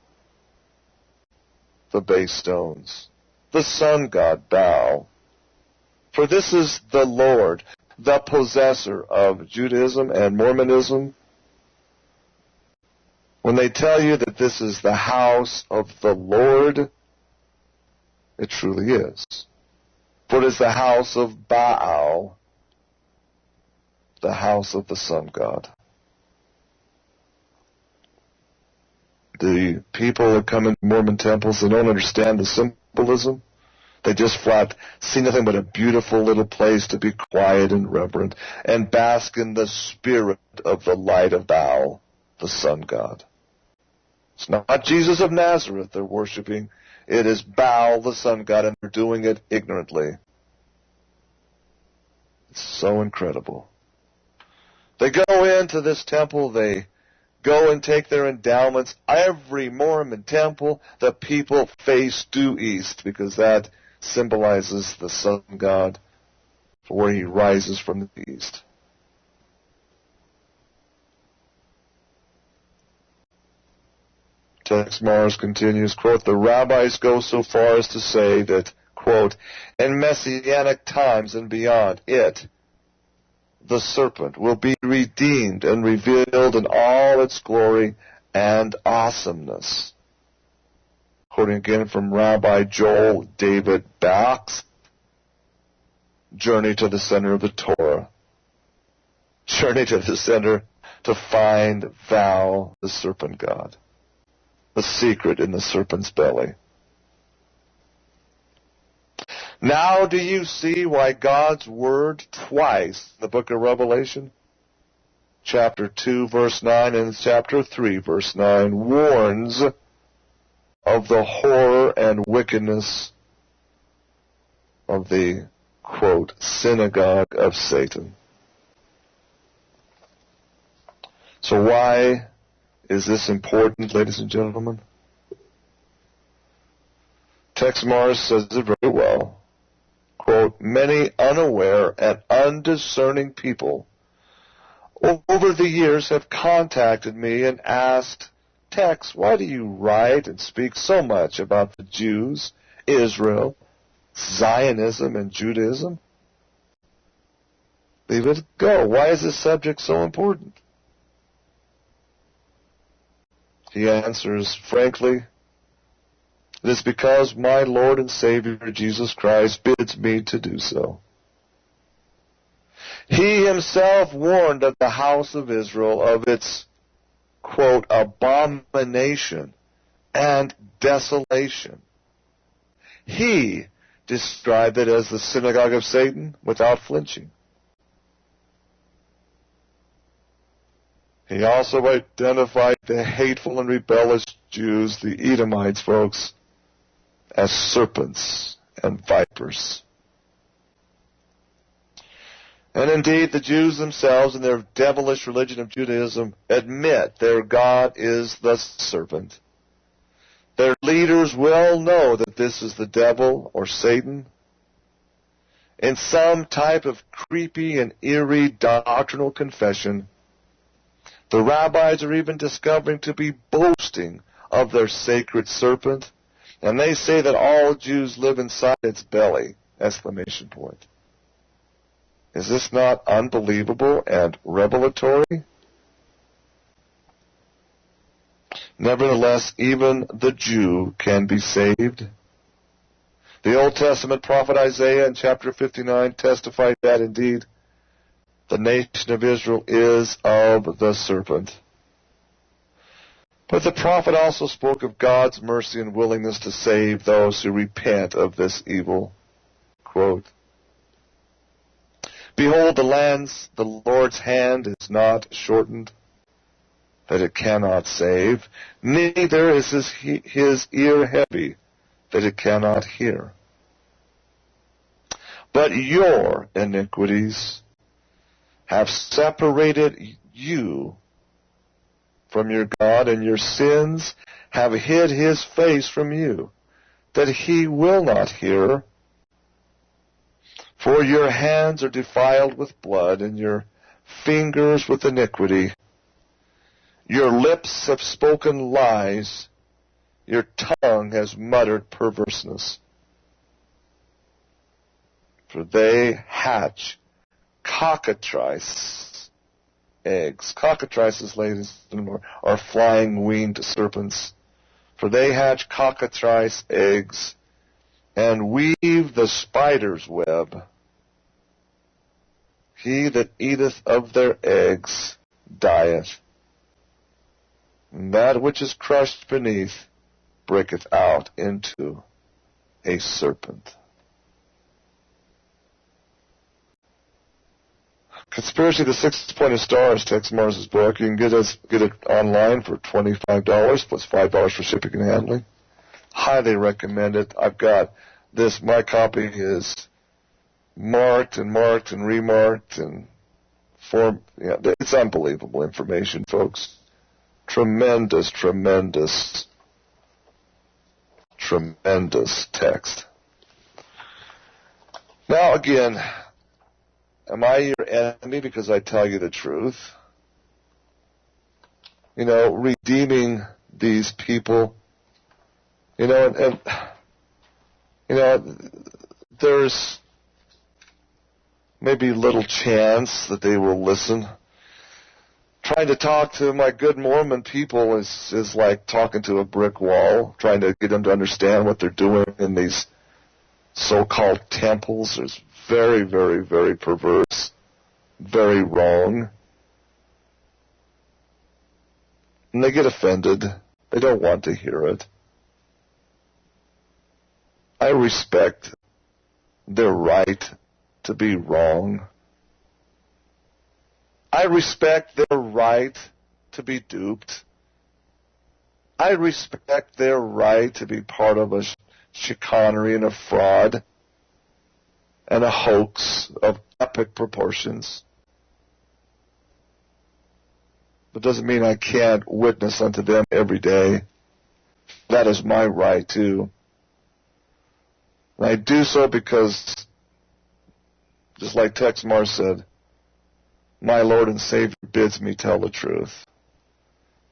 [SPEAKER 1] the base stones. The sun god Baal. For this is the Lord, the possessor of Judaism and Mormonism. When they tell you that this is the house of the Lord, it truly is. For it is the house of Baal, the house of the sun god. The people that come into Mormon temples, they don't understand the symbolism. They just flat see nothing but a beautiful little place to be quiet and reverent and bask in the spirit of the light of Baal, the sun god. It's not Jesus of Nazareth they're worshiping. It is Baal, the sun god, and they're doing it ignorantly. It's so incredible. They go into this temple, they go and take their endowments. Every Mormon temple, the people face due east, because that symbolizes the sun god, for where he rises from the east. Tex Mars continues, quote, the rabbis go so far as to say that, quote, in messianic times and beyond, it, the serpent, will be redeemed and revealed in all its glory and awesomeness. Quoting again from Rabbi Joel David Bach's Journey to the Center of the Torah. Journey to the center to find thou, the serpent god. The secret in the serpent's belly. Now do you see why God's word twice in the book of Revelation, chapter 2, verse 9, and chapter 3, verse 9, warns of the horror and wickedness of the, quote, synagogue of Satan. So why is this important, ladies and gentlemen? Tex Mars says it very well. Quote, many unaware and undiscerning people over the years have contacted me and asked, Tex, why do you write and speak so much about the Jews, Israel, Zionism, and Judaism? Leave it go. Why is this subject so important? He answers, frankly, it is because my Lord and Savior Jesus Christ bids me to do so. He himself warned of the house of Israel of its, quote, abomination and desolation. He described it as the synagogue of Satan without flinching. He also identified the hateful and rebellious Jews, the Edomites, folks, as serpents and vipers. And indeed, the Jews themselves in their devilish religion of Judaism admit their God is the serpent. Their leaders well know that this is the devil or Satan. In some type of creepy and eerie doctrinal confession, the rabbis are even discovering to be boasting of their sacred serpent, and they say that all Jews live inside its belly! Exclamation point. Is this not unbelievable and revelatory? Nevertheless, even the Jew can be saved. The Old Testament prophet Isaiah in chapter 59 testified that indeed the nation of Israel is of the serpent. But the prophet also spoke of God's mercy and willingness to save those who repent of this evil. Quote, behold, the Lord's hand is not shortened, that it cannot save, neither is his ear heavy, that it cannot hear. But your iniquities have separated you from your God, and your sins have hid his face from you, that he will not hear. For your hands are defiled with blood, and your fingers with iniquity. Your lips have spoken lies, your tongue has muttered perverseness. For they hatch cockatrice eggs. Cockatrices, ladies and gentlemen, are flying winged serpents. For they hatch cockatrice eggs and weave the spider's web. He that eateth of their eggs dieth, and that which is crushed beneath breaketh out into a serpent. Conspiracy, the Six-Pointed Star is Tex Mars' book. You can get it online for $25 plus $5 for shipping and handling. Highly recommend it. I've got this. My copy is marked and remarked and form. Yeah, it's unbelievable information, folks. Tremendous text. Now again, am I your enemy because I tell you the truth? Redeeming these people. And there's maybe little chance that they will listen. Trying to talk to my good Mormon people is like talking to a brick wall, trying to get them to understand what they're doing in these so-called temples. It's very, very, very perverse, very wrong. And they get offended. They don't want to hear it. I respect their right to be wrong. I respect their right to be duped. I respect their right to be part of a chicanery and a fraud and a hoax of epic proportions. But doesn't mean I can't witness unto them every day. That is my right too. And I do so because, just like Tex Mars said, my Lord and Savior bids me tell the truth,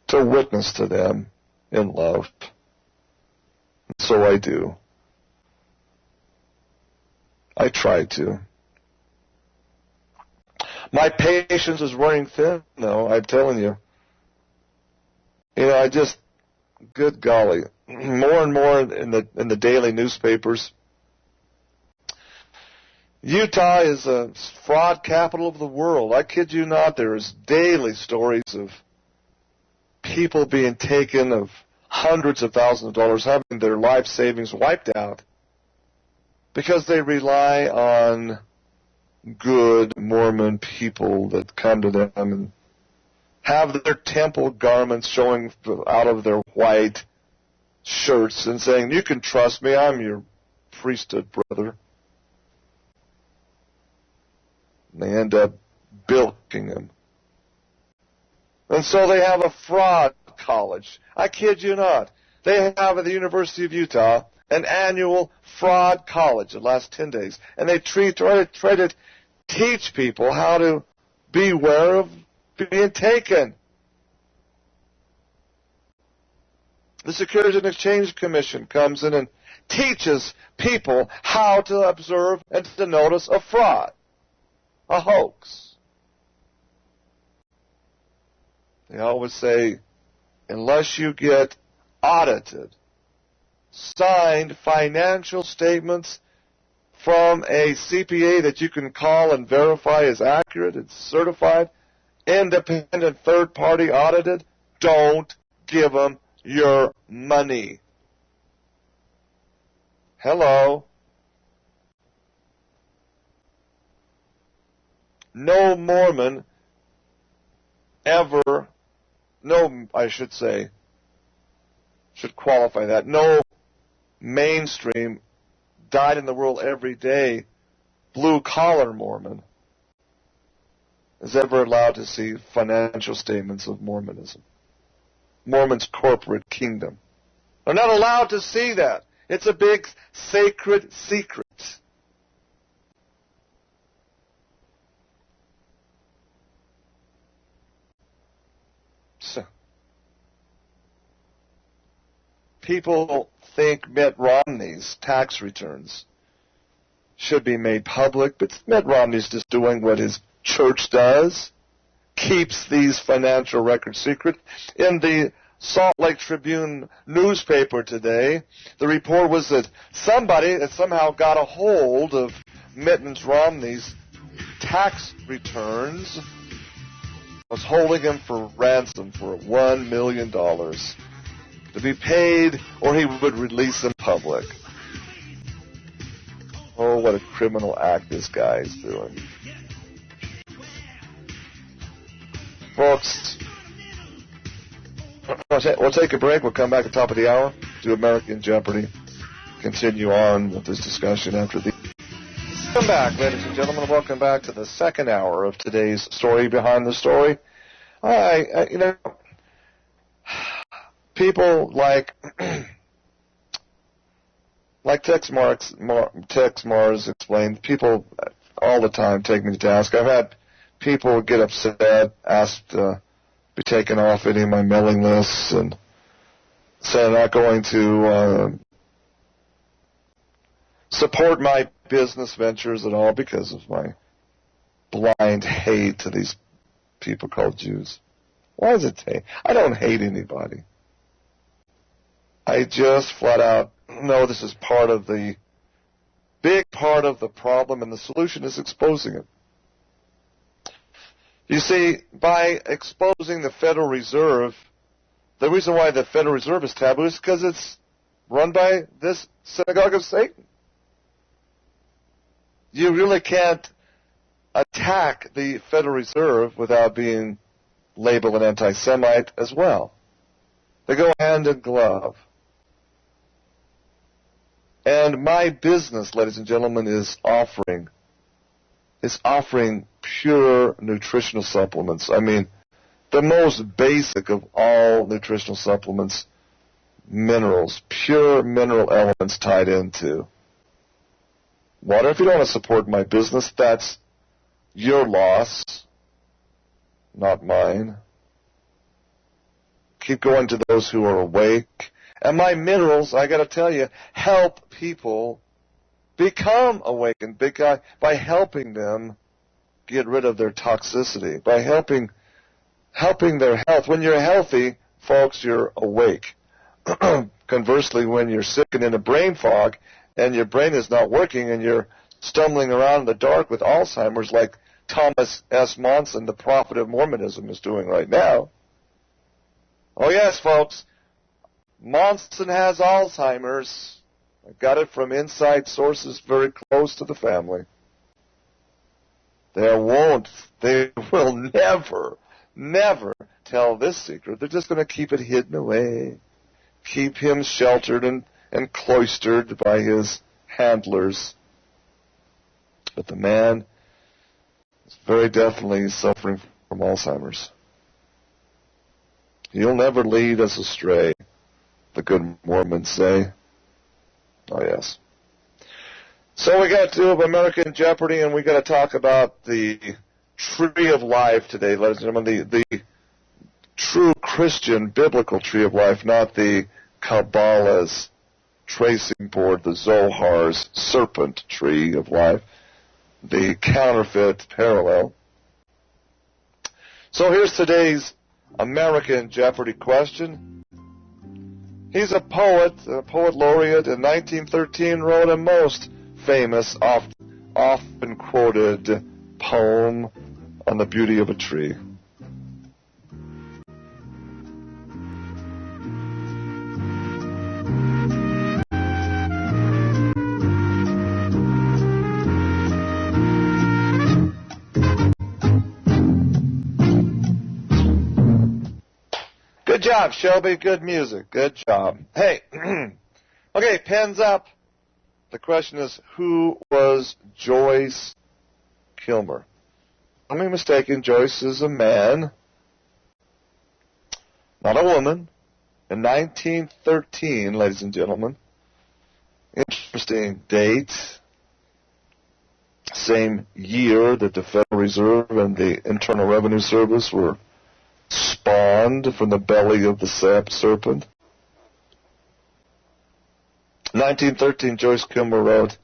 [SPEAKER 1] to witness to them in love. And so I do. I try to. My patience is running thin, though, I'm telling you. Good golly, more and more in the daily newspapers. Utah is a fraud capital of the world. I kid you not, there is daily stories of people being taken, of hundreds of thousands of dollars, having their life savings wiped out because they rely on good Mormon people that come to them and have their temple garments showing out of their white shirts and saying, "You can trust me, I'm your priesthood brother." And they end up bilking them. And so they have a fraud college. I kid you not. They have at the University of Utah an annual fraud college that lasts 10 days. And they try to teach people how to beware of being taken. The Securities and Exchange Commission comes in and teaches people how to observe and to notice a fraud, a hoax. They always say, unless you get audited, signed financial statements from a CPA that you can call and verify is accurate, it's certified, independent, third-party audited, don't give them your money. Hello? No Mormon ever I should say, should qualify that, no mainstream, died in the world every day, blue-collar Mormon is ever allowed to see financial statements of Mormonism. Mormon's corporate kingdom. They're not allowed to see that. It's a big sacred secret. So, people think Mitt Romney's tax returns should be made public, but Mitt Romney's just doing what his church does, keeps these financial records secret. In the Salt Lake Tribune newspaper today, the report was that somebody had somehow got a hold of Mitt Romney's tax returns, was holding him for ransom for $1 million to be paid, or he would release in public. Oh, what a criminal act this guy is doing. Folks, we'll take a break. We'll come back at the top of the hour, do American Jeopardy. Continue on with this discussion after the... Welcome back, ladies and gentlemen. Welcome back to the second hour of today's Story Behind the Story. People like Tex Mars explained, people all the time take me to task. I've had people get upset, asked to be taken off any of my mailing lists, and say I'm not going to support my business ventures at all because of my blind hate to these people called Jews. Why is it hate? I don't hate anybody. I just flat out know this is big part of the problem, and the solution is exposing it. You see, by exposing the Federal Reserve, the reason why the Federal Reserve is taboo is because it's run by this synagogue of Satan. You really can't attack the Federal Reserve without being labeled an anti-Semite as well. They go hand in glove. And my business, ladies and gentlemen, is offering pure nutritional supplements. I mean, the most basic of all nutritional supplements, minerals, pure mineral elements tied into water. If you don't want to support my business, that's your loss, not mine. Keep going to those who are awake. And my minerals, I got to tell you, help people become awakened by helping them get rid of their toxicity, by helping their health. When you're healthy, folks, you're awake. Conversely, when you're sick and in a brain fog and your brain is not working and you're stumbling around in the dark with Alzheimer's like Thomas S. Monson, the prophet of Mormonism, is doing right now. Oh, yes, folks. Monson has Alzheimer's. I got it from inside sources very close to the family. They will never tell this secret. They're just going to keep it hidden away, keep him sheltered and cloistered by his handlers. But the man is very definitely suffering from Alzheimer's. He'll never lead us astray, the good Mormons say. Oh, yes. So we got to do American Jeopardy, and we got to talk about the tree of life today, ladies and gentlemen, the true Christian biblical tree of life, not the Kabbalah's tracing board, the Zohar's serpent tree of life, the counterfeit parallel. So here's today's American Jeopardy question. He's a poet laureate. In 1913 wrote a most famous, often quoted poem on the beauty of a tree. job, Shelby. Good music. Good job. Hey, okay, pens up. The question is, who was Joyce Kilmer? I'm not mistaken. Joyce is a man, not a woman. In 1913, ladies and gentlemen. Interesting date. Same year that the Federal Reserve and the Internal Revenue Service were spawned from the belly of the serpent. 1913, Joyce Kilmer wrote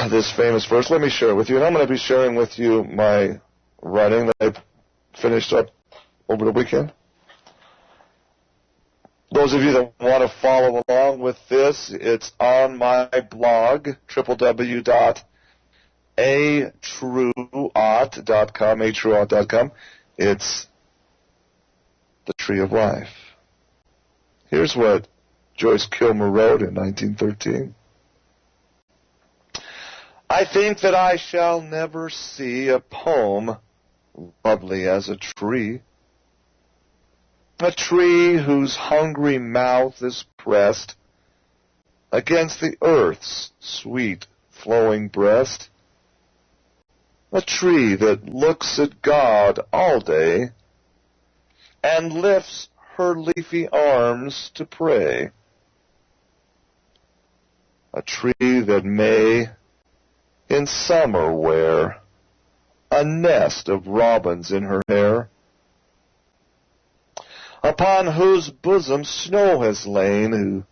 [SPEAKER 1] this famous verse. Let me share it with you. And I'm going to be sharing with you my writing that I finished up over the weekend. Those of you that want to follow along with this, it's on my blog, www.atrueought.com. It's the Tree of Life. Here's what Joyce Kilmer wrote in 1913. I think that I shall never see a poem lovely as a tree whose hungry mouth is pressed against the earth's sweet flowing breast, a tree that looks at God all day and lifts her leafy arms to pray, a tree that may in summer wear a nest of robins in her hair, upon whose bosom snow has lain, who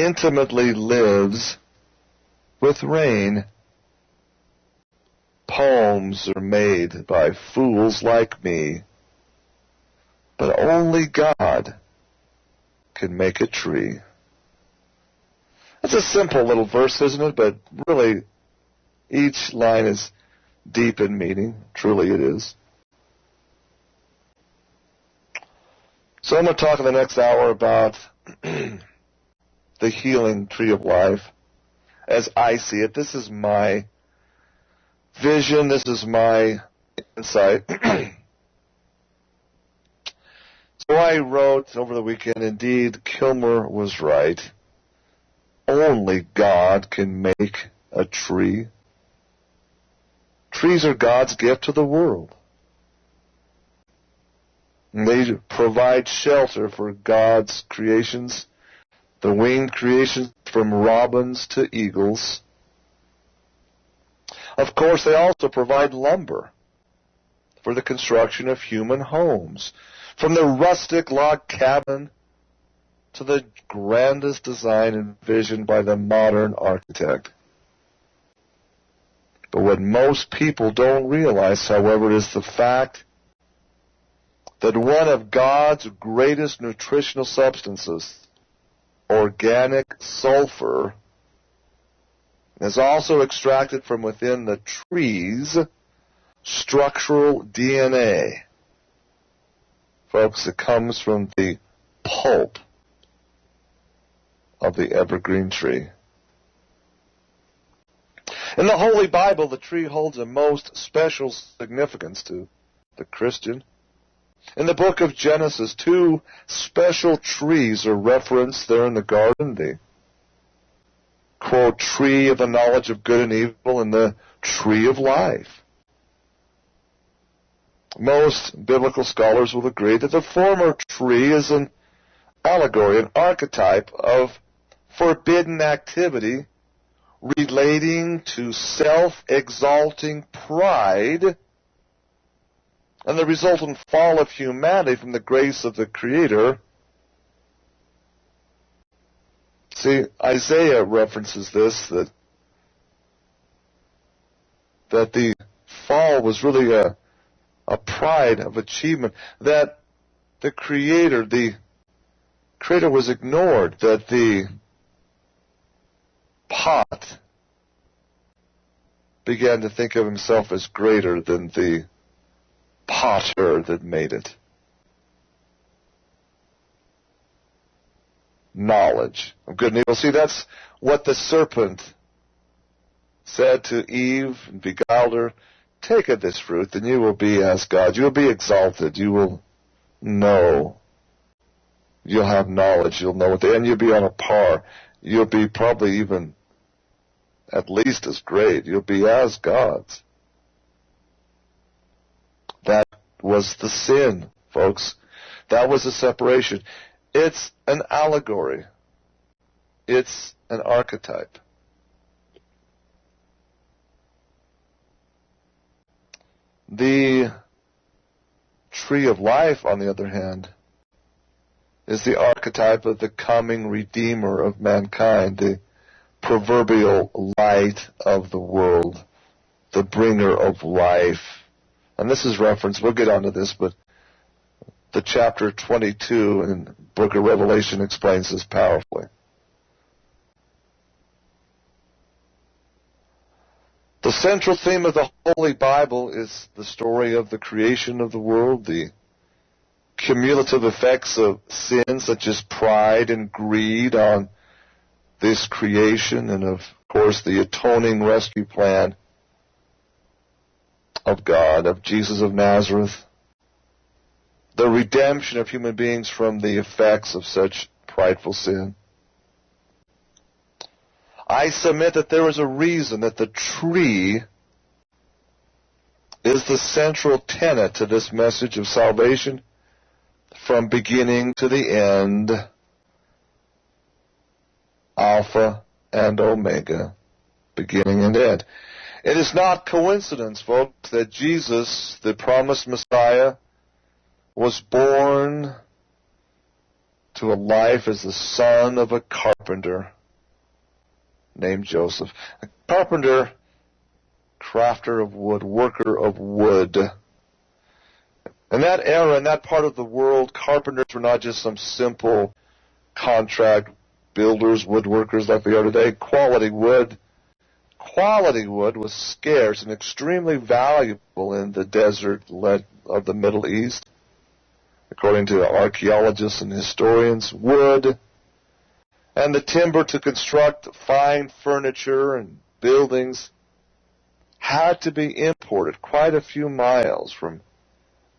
[SPEAKER 1] intimately lives with rain. Poems are made by fools like me, but only God can make a tree. It's a simple little verse, isn't it? But really, each line is deep in meaning. Truly it is. So I'm going to talk in the next hour about the healing tree of life as I see it. This is my vision. This is my insight. So I wrote over the weekend, indeed, Kilmer was right. Only God can make a tree. Trees are God's gift to the world. They provide shelter for God's creations, the winged creations from robins to eagles. Of course, they also provide lumber for the construction of human homes, from the rustic log cabin to the grandest design envisioned by the modern architect. But what most people don't realize, however, is the fact that one of God's greatest nutritional substances, organic sulfur, is also extracted from within the tree's structural DNA. Folks, it comes from the pulp of the evergreen tree. In the Holy Bible, the tree holds a most special significance to the Christian. In the book of Genesis, two special trees are referenced there in the garden. The, quote, tree of the knowledge of good and evil and the tree of life. Most biblical scholars will agree that the former tree is an allegory, an archetype of forbidden activity relating to self-exalting pride and the resultant fall of humanity from the grace of the Creator. See, Isaiah references this, that the fall was really a pride of achievement, that the Creator was ignored, that the pot began to think of himself as greater than the potter that made it. Knowledge of good and evil. See, that's what the serpent said to Eve and beguiled her. Take of this fruit, and you will be as God. You will be exalted. You will know. You'll have knowledge. You'll know it. And you'll be on a par. You'll be probably even at least as great. You'll be as gods. That was the sin, folks. That was the separation. It's an allegory. It's an archetype. The tree of life, on the other hand, is the archetype of the coming Redeemer of mankind, the proverbial light of the world, the bringer of life. And this is referenced, we'll get onto this, but the chapter 22 in the book of Revelation explains this powerfully. The central theme of the Holy Bible is the story of the creation of the world, the cumulative effects of sin such as pride and greed on this creation, and of course the atoning rescue plan of God, of Jesus of Nazareth, the redemption of human beings from the effects of such prideful sin. I submit that there is a reason that the tree is the central tenet to this message of salvation from beginning to the end, Alpha and Omega, beginning and end. It is not coincidence, folks, that Jesus, the promised Messiah, was born to a life as the son of a carpenter named Joseph. A carpenter, crafter of wood, worker of wood. In that era, in that part of the world, carpenters were not just some simple contract builders, woodworkers like we are today. Quality wood was scarce and extremely valuable in the desert of the Middle East. According to archaeologists and historians, wood and the timber to construct fine furniture and buildings had to be imported quite a few miles from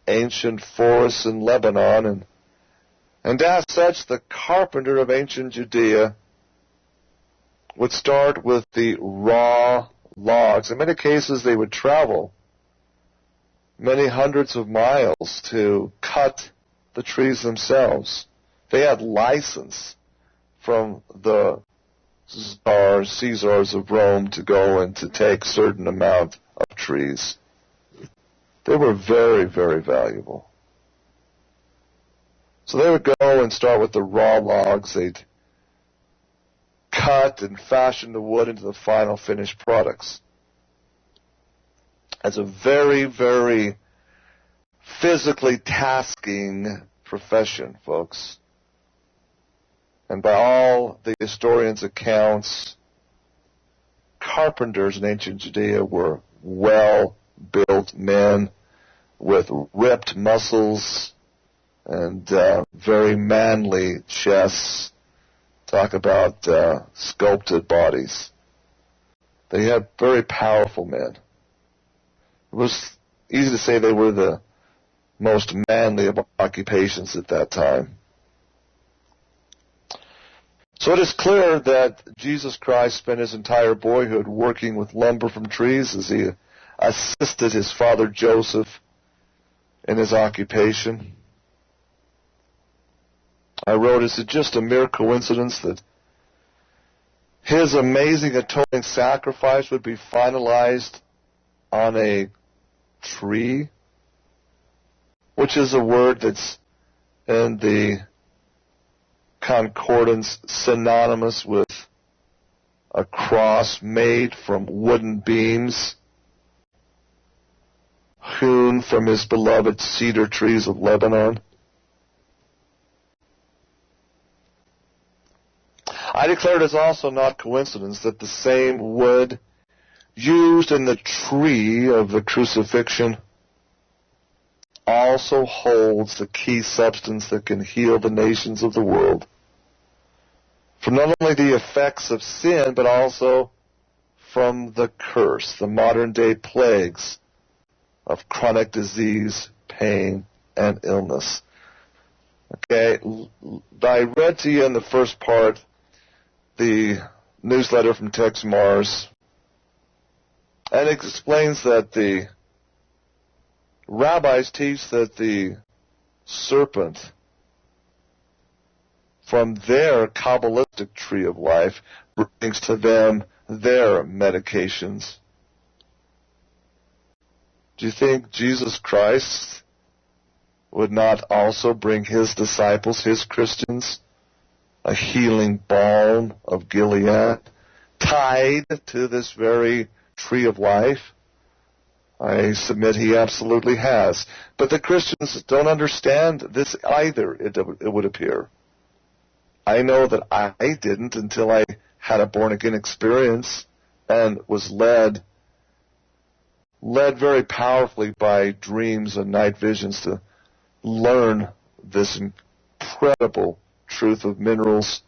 [SPEAKER 1] ancient forests in Lebanon, and as such, the carpenter of ancient Judea would start with the raw logs. In many cases, they would travel many hundreds of miles to cut the trees themselves. They had license from the Caesars of Rome to go and to take a certain amount of trees. They were very, very valuable. So they would go and start with the raw logs. They'd cut and fashion the wood into the final finished products. It's a very, very physically tasking profession, folks. And by all the historians' accounts, carpenters in ancient Judea were well-built men with ripped muscles and very manly chests. Talk about sculpted bodies. They had very powerful men. It was easy to say they were the most manly of occupations at that time. So it is clear that Jesus Christ spent his entire boyhood working with lumber from trees as he assisted his father Joseph in his occupation. I wrote, is it just a mere coincidence that his amazing atoning sacrifice would be finalized on a tree? Which is a word that's in the concordance synonymous with a cross made from wooden beams hewn from his beloved cedar trees of Lebanon. I declare it is also not coincidence that the same wood used in the tree of the crucifixion also holds the key substance that can heal the nations of the world from not only the effects of sin, but also from the curse, the modern-day plagues of chronic disease, pain, and illness. Okay, I read to you in the first part the newsletter from Tex Mars, and it explains that the rabbis teach that the serpent from their Kabbalistic tree of life brings to them their medications. Do you think Jesus Christ would not also bring his disciples, his Christians, a healing balm of Gilead tied to this very tree of life? I submit he absolutely has. But the Christians don't understand this either, it would appear. I know that I didn't until I had a born-again experience and was led very powerfully by dreams and night visions to learn this incredible truth of minerals,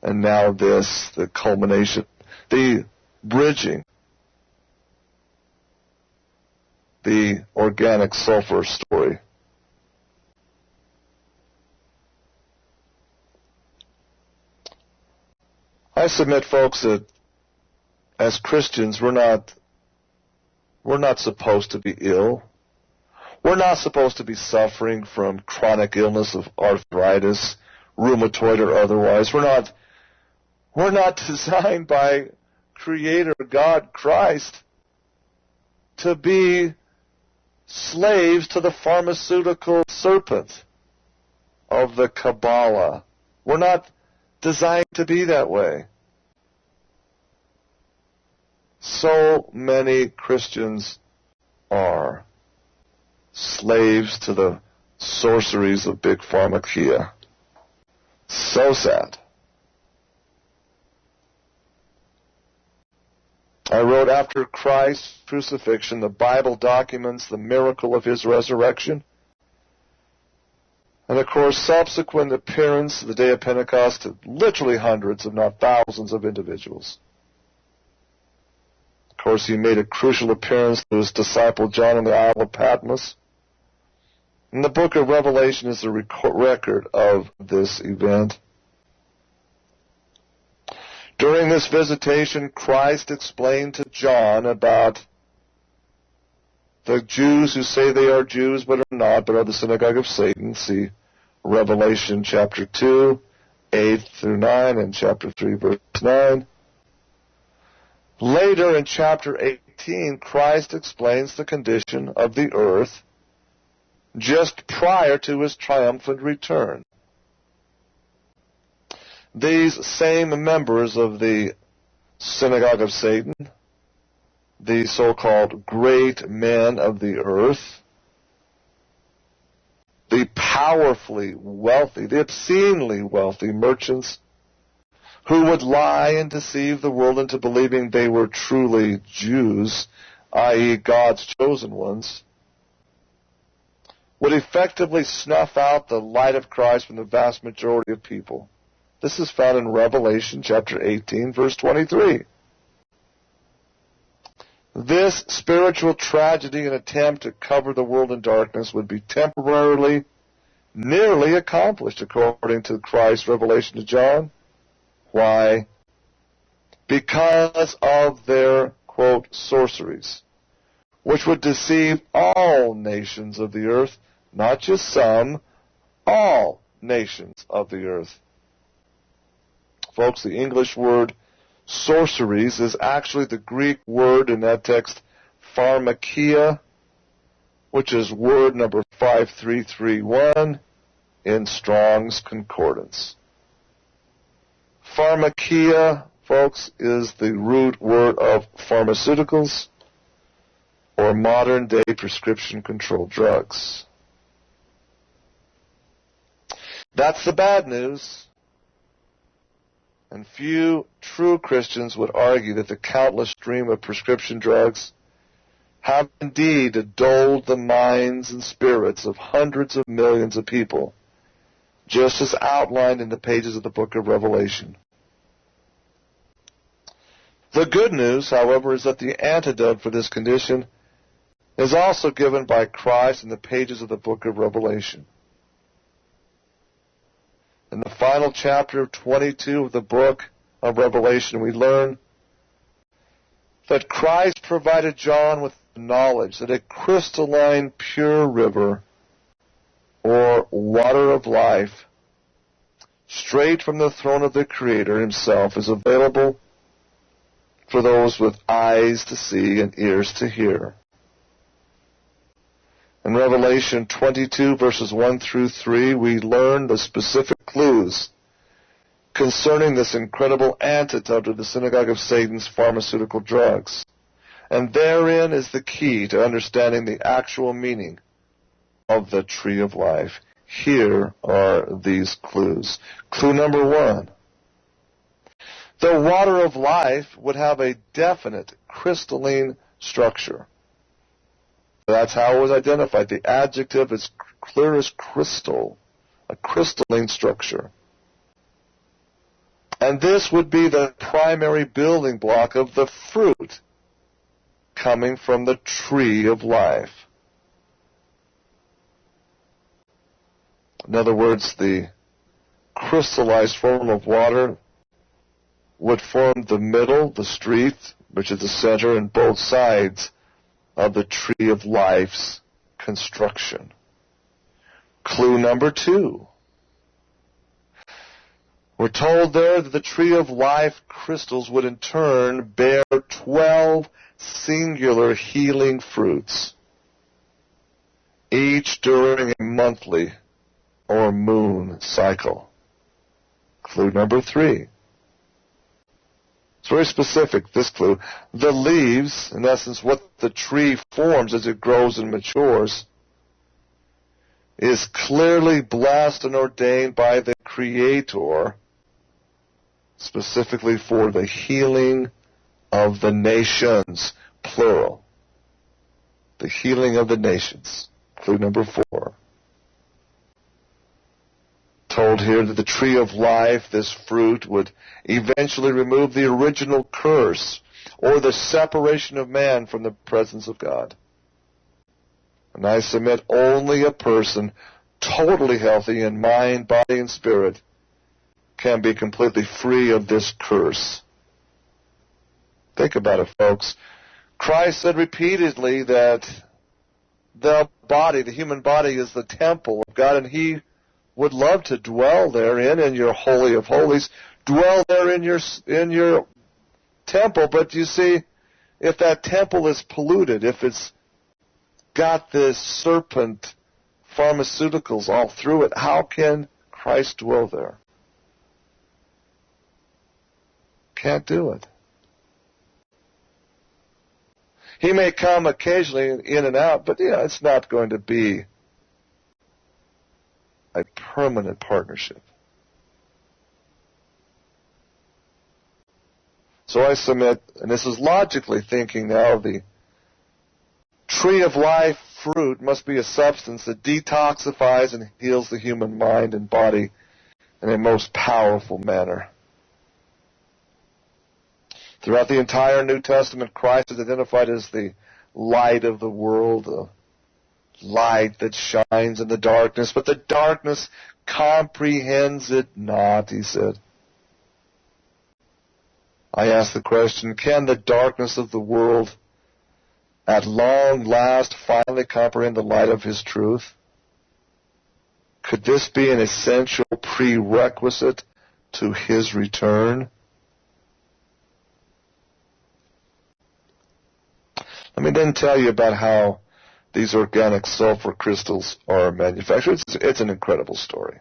[SPEAKER 1] and now this, the culmination, the bridging, the organic sulfur story. I submit, folks, that as Christians, we're not supposed to be ill. We're not supposed to be suffering from chronic illness of arthritis, rheumatoid or otherwise. We're not designed by Creator God Christ to be slaves to the pharmaceutical serpent of the Kabbalah. We're not designed to be that way. So many Christians are slaves to the sorceries of big pharmakia. So sad. I wrote, after Christ's crucifixion, the Bible documents the miracle of his resurrection. And of course, subsequent appearance of the day of Pentecost to literally hundreds, if not thousands, of individuals. Of course, he made a crucial appearance to his disciple John on the Isle of Patmos. And the book of Revelation is a record of this event. During this visitation, Christ explained to John about the Jews who say they are Jews but are not, but are the synagogue of Satan. See Revelation chapter 2, 8 through 9, and chapter 3, verse 9. Later in chapter 18, Christ explains the condition of the earth just prior to his triumphant return. These same members of the synagogue of Satan, the so-called great men of the earth, the powerfully wealthy, the obscenely wealthy merchants who would lie and deceive the world into believing they were truly Jews, i.e. God's chosen ones, would effectively snuff out the light of Christ from the vast majority of people. This is found in Revelation chapter 18, verse 23. This spiritual tragedy and attempt to cover the world in darkness would be temporarily, nearly accomplished, according to Christ's revelation to John. Why? Because of their, quote, sorceries, which would deceive all nations of the earth, not just some, all nations of the earth. Folks, the English word sorceries is actually the Greek word in that text, pharmakia, which is word number 5331 in Strong's Concordance. Pharmakia, folks, is the root word of pharmaceuticals or modern-day prescription-controlled drugs. That's the bad news. And few true Christians would argue that the countless stream of prescription drugs have indeed dulled the minds and spirits of hundreds of millions of people, just as outlined in the pages of the book of Revelation. The good news, however, is that the antidote for this condition is also given by Christ in the pages of the book of Revelation. In the final chapter 22 of the book of Revelation, we learn that Christ provided John with knowledge that a crystalline, pure river, or water of life, straight from the throne of the Creator himself, is available for those with eyes to see and ears to hear. In Revelation 22, verses 1 through 3, we learn the specific clues concerning this incredible antidote to the synagogue of Satan's pharmaceutical drugs. And therein is the key to understanding the actual meaning of the tree of life. Here are these clues. Clue number 1. The water of life would have a definite crystalline structure. That's how it was identified. The adjective is clear as crystal, a crystalline structure. And this would be the primary building block of the fruit coming from the tree of life. In other words, the crystallized form of water would form the middle, the street, which is the center, and both sides of the tree of life's construction. Clue number 2. We're told there that the tree of life crystals would in turn bear 12 singular healing fruits, each during a monthly or moon cycle. Clue number 3. It's very specific, this clue. The leaves, in essence, what the tree forms as it grows and matures, is clearly blessed and ordained by the Creator, specifically for the healing of the nations, plural. The healing of the nations. Clue number 4. Told here that the tree of life, this fruit, would eventually remove the original curse or the separation of man from the presence of God. And I submit only a person totally healthy in mind, body, and spirit can be completely free of this curse. Think about it, folks. Christ said repeatedly that the body, the human body, is the temple of God, and He would love to dwell therein, in your holy of holies, dwell there in your temple. But you see, if that temple is polluted, if it's got this serpent pharmaceuticals all through it, how can Christ dwell there? Can't do it. He may come occasionally in and out, but it's not going to be a permanent partnership. So I submit, and this is logically thinking now, the tree of life fruit must be a substance that detoxifies and heals the human mind and body in a most powerful manner. Throughout the entire New Testament, Christ is identified as the light of the world, the light that shines in the darkness, but the darkness comprehends it not, he said. I ask the question, can the darkness of the world at long last finally comprehend the light of His truth? Could this be an essential prerequisite to His return? Let me then tell you about how these organic sulfur crystals are manufactured. It's an incredible story.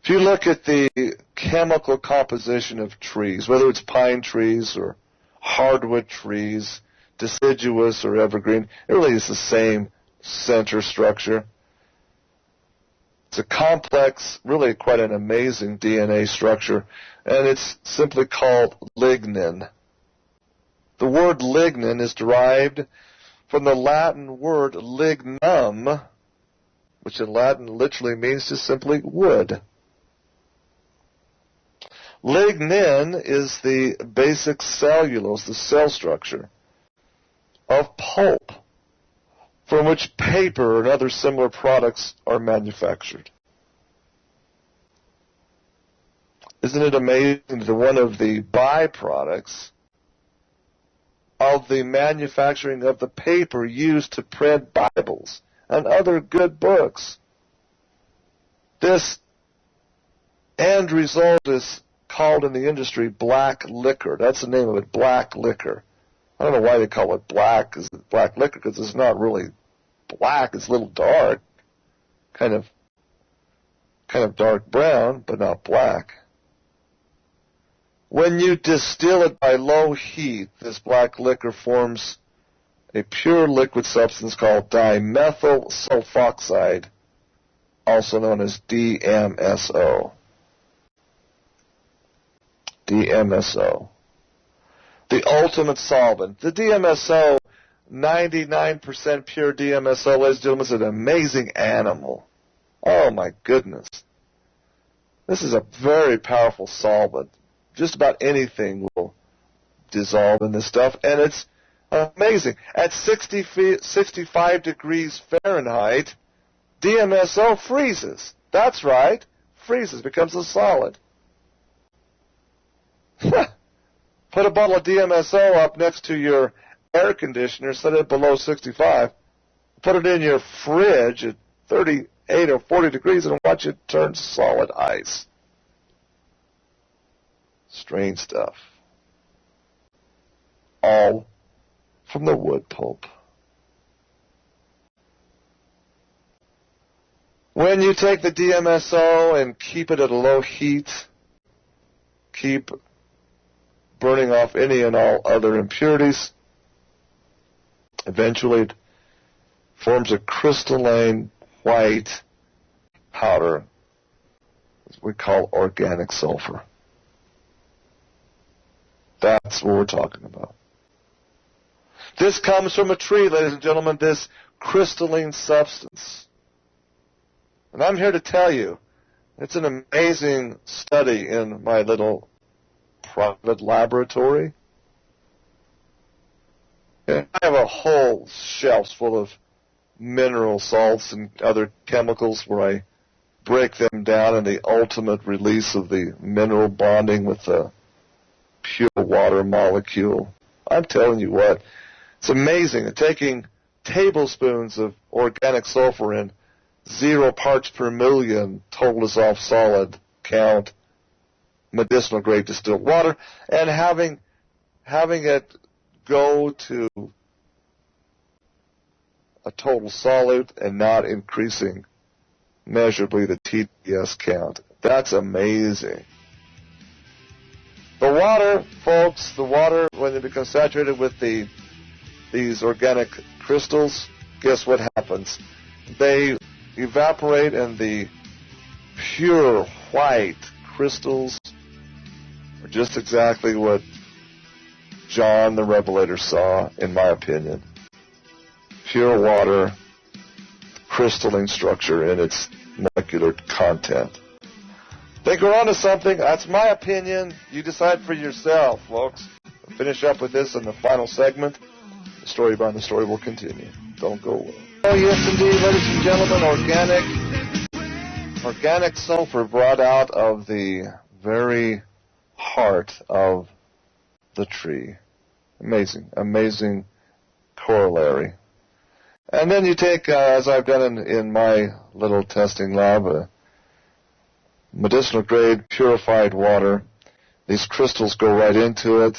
[SPEAKER 1] If you look at the chemical composition of trees, whether it's pine trees or hardwood trees, deciduous or evergreen, it really is the same center structure. It's a complex, really quite an amazing DNA structure, and it's simply called lignin. The word lignin is derived from the Latin word lignum, which in Latin literally means just simply wood. Lignin is the basic cellulose, the cell structure, of pulp, from which paper and other similar products are manufactured. Isn't it amazing that one of the byproducts of the manufacturing of the paper used to print Bibles and other good books, this end result is called in the industry black liquor. That's the name of it, black liquor. I don't know why they call it black liquor, because it's not really black. It's a little dark, kind of dark brown, but not black. When you distill it by low heat, this black liquor forms a pure liquid substance called dimethyl sulfoxide, also known as DMSO. DMSO. The ultimate solvent. The DMSO, 99% pure DMSO, ladies and gentlemen, is an amazing animal. Oh my goodness. This is a very powerful solvent. Just about anything will dissolve in this stuff, and it's amazing. At 65 degrees Fahrenheit, DMSO freezes. That's right, freezes, becomes a solid. Put a bottle of DMSO up next to your air conditioner, set it below 65, put it in your fridge at 38 or 40 degrees, and watch it turn solid ice. Strange stuff. All from the wood pulp. When you take the DMSO and keep it at a low heat, keep burning off any and all other impurities, eventually it forms a crystalline white powder, as we call organic sulfur. That's what we're talking about. This comes from a tree, ladies and gentlemen, this crystalline substance. And I'm here to tell you, it's an amazing study in my little private laboratory. And I have a whole shelf full of mineral salts and other chemicals where I break them down in the ultimate release of the mineral bonding with the pure water molecule. I'm telling you what, it's amazing. Taking tablespoons of organic sulfur in 0 parts per million total dissolved solid count medicinal grade distilled water, and having it go to a total solid and not increasing measurably the TDS count. That's amazing. The water, folks, when it becomes saturated with these organic crystals, guess what happens? They evaporate, and the pure white crystals are just exactly what John the Revelator saw, in my opinion. Pure water, crystalline structure in its molecular content. Think we're onto something. That's my opinion. You decide for yourself, folks. We'll finish up with this in the final segment. The story behind the story will continue. Don't go away. Oh, yes, indeed, ladies and gentlemen, organic sulfur brought out of the very heart of the tree. Amazing corollary. And then you take, as I've done in my little testing lab, medicinal grade purified water. These crystals go right into it,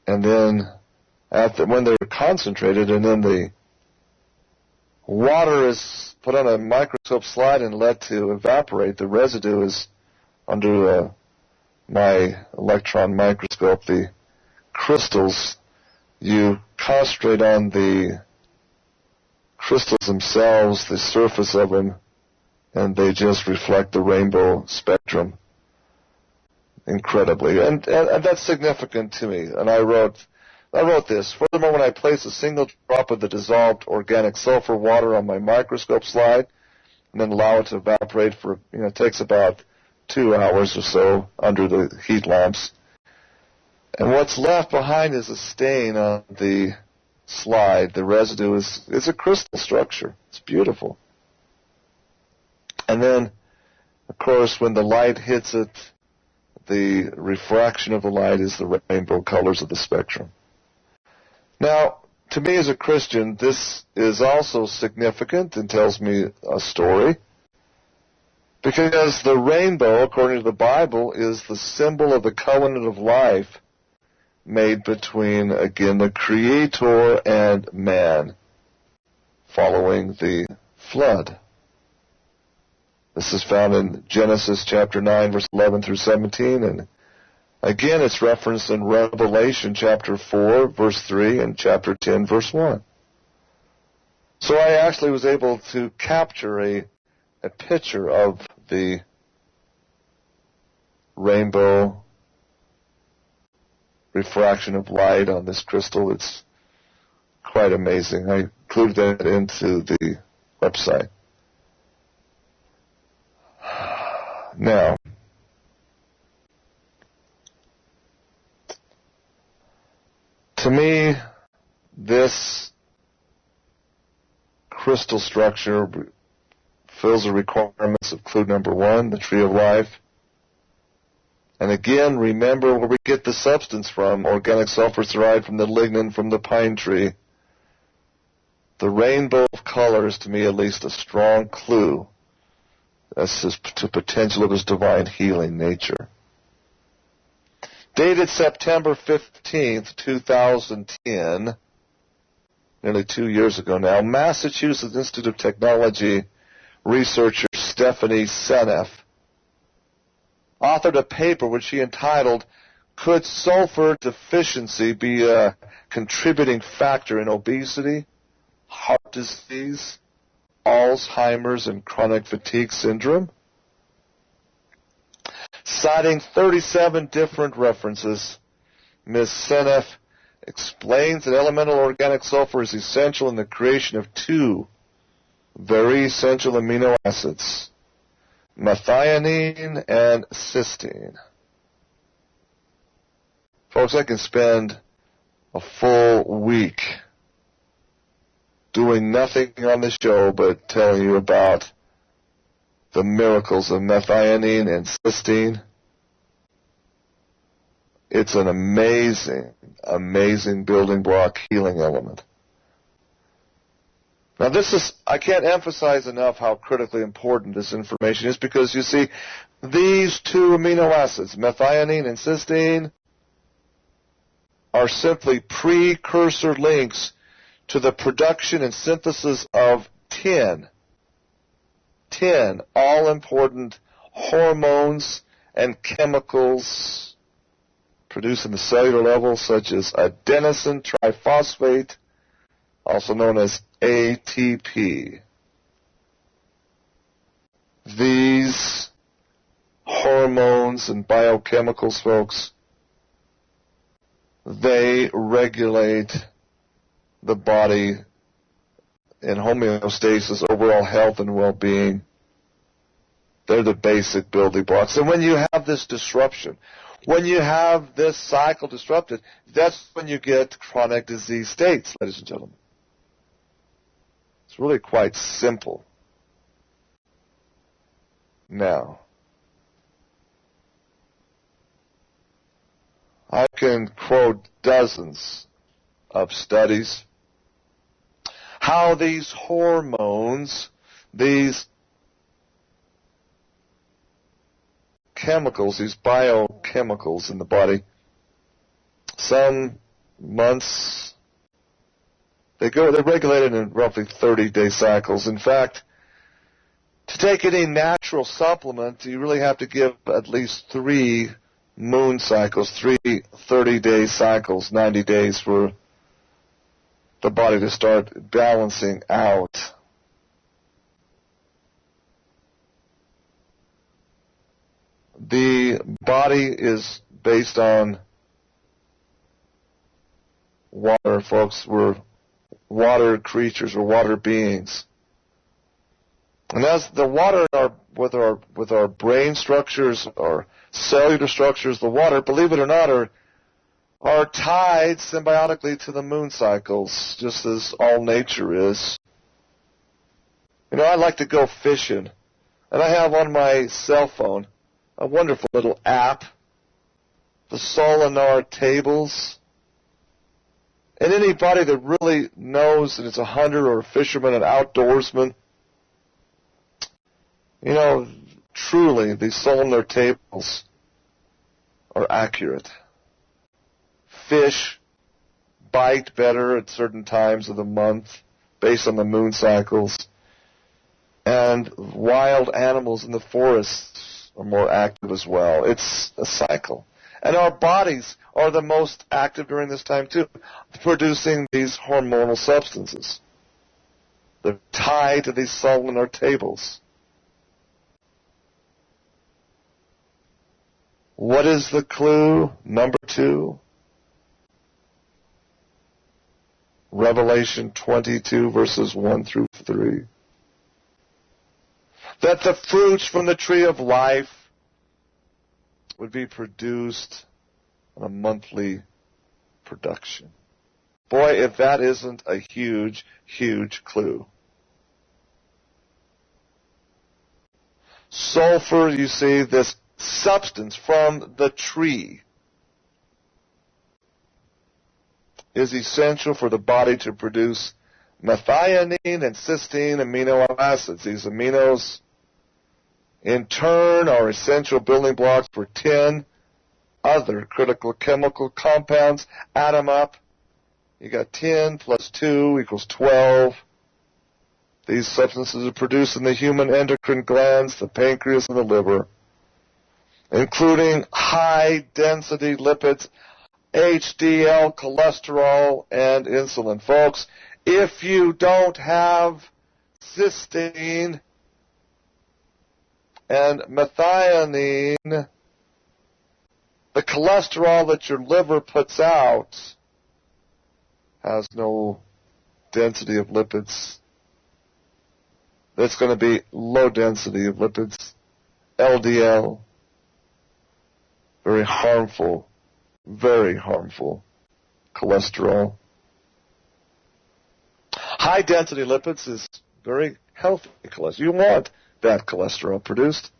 [SPEAKER 1] and then when they're concentrated, and then the water is put on a microscope slide and let to evaporate. The residue is under my electron microscope. The crystals, you concentrate on the crystals themselves, the surface of them, and they just reflect the rainbow spectrum incredibly. And that's significant to me. And I wrote this. Furthermore, when I place a single drop of the dissolved organic sulfur water on my microscope slide and then allow it to evaporate for, it takes about 2 hours or so under the heat lamps. And what's left behind is a stain on the slide. The residue is a crystal structure. It's beautiful. And then, of course, when the light hits it the refraction of the light is the rainbow colors of the spectrum. Now, to me as a Christian, this is also significant and tells me a story, because the rainbow, according to the Bible, is the symbol of the covenant of life made between, again, the Creator and man following the flood. This is found in Genesis chapter 9, verse 11 through 17, and again it's referenced in Revelation chapter 4, verse 3, and chapter 10, verse 1. So I actually was able to capture a picture of the rainbow refraction of light on this crystal. It's quite amazing. I included that into the website. Now, to me, this crystal structure fills the requirements of clue number 1, the tree of life. And again, remember where we get the substance from. Organic sulfur is derived from the lignin from the pine tree. The rainbow of colors, to me at least, a strong clue as to potential of his divine healing nature. Dated September 15th, 2010, nearly 2 years ago now, Massachusetts Institute of Technology researcher Stephanie Seneff authored a paper which she entitled, "Could Sulfur Deficiency Be a Contributing Factor in Obesity, Heart Disease, Alzheimer's, and Chronic Fatigue Syndrome?" Citing 37 different references, Ms. Seneff explains that elemental organic sulfur is essential in the creation of 2 very essential amino acids, methionine and cysteine. Folks, I can spend a full week doing nothing on the show but telling you about the miracles of methionine and cysteine. It's an amazing, amazing building block healing element. Now I can't emphasize enough how critically important this information is, because you see, these 2 amino acids, methionine and cysteine, are simply precursor links to the production and synthesis of 10 all-important hormones and chemicals produced in the cellular level, such as adenosine triphosphate, also known as ATP. These hormones and biochemicals, folks, they regulate the body in homeostasis, overall health and well-being. They're the basic building blocks. And when you have this disruption, when you have this cycle disrupted, that's when you get chronic disease states, ladies and gentlemen. It's really quite simple. Now, I can quote dozens of studies how these hormones, these chemicals, these biochemicals in the body, some months, they're regulated in roughly 30-day cycles. In fact, to take any natural supplement, you really have to give at least 3 moon cycles, 3 30-day cycles, 90 days for the body to start balancing out. The body is based on water, folks. We're water creatures, we're water beings. And as the water with our brain structures, our cellular structures, the water, believe it or not, are tied symbiotically to the moon cycles, just as all nature is. You know, I like to go fishing, and I have on my cell phone a wonderful little app the Solinar tables. And anybody that really knows that it's a hunter or a fisherman, an outdoorsman, you know, truly, these Solinar tables are accurate. Fish bite better at certain times of the month based on the moon cycles. And wild animals in the forests are more active as well. It's a cycle. And our bodies are the most active during this time too, producing these hormonal substances. They're tied to these Solinar tables. What is the clue? Number 2. Revelation 22 verses 1 through 3. That the fruits from the tree of life would be produced on a monthly production. Boy, if that isn't a huge, huge clue. Sulfur, you see, this substance from the tree is essential for the body to produce methionine and cysteine amino acids. These aminos, in turn, are essential building blocks for 10 other critical chemical compounds. Add them up. You got 10 plus 2 equals 12. These substances are produced in the human endocrine glands, the pancreas, and the liver, including high-density lipids, HDL, cholesterol, and insulin. Folks, if you don't have cysteine and methionine, the cholesterol that your liver puts out has no density of lipids. It's going to be low density of lipids, LDL. Very harmful cholesterol. High density lipids is very healthy cholesterol. You want that cholesterol produced.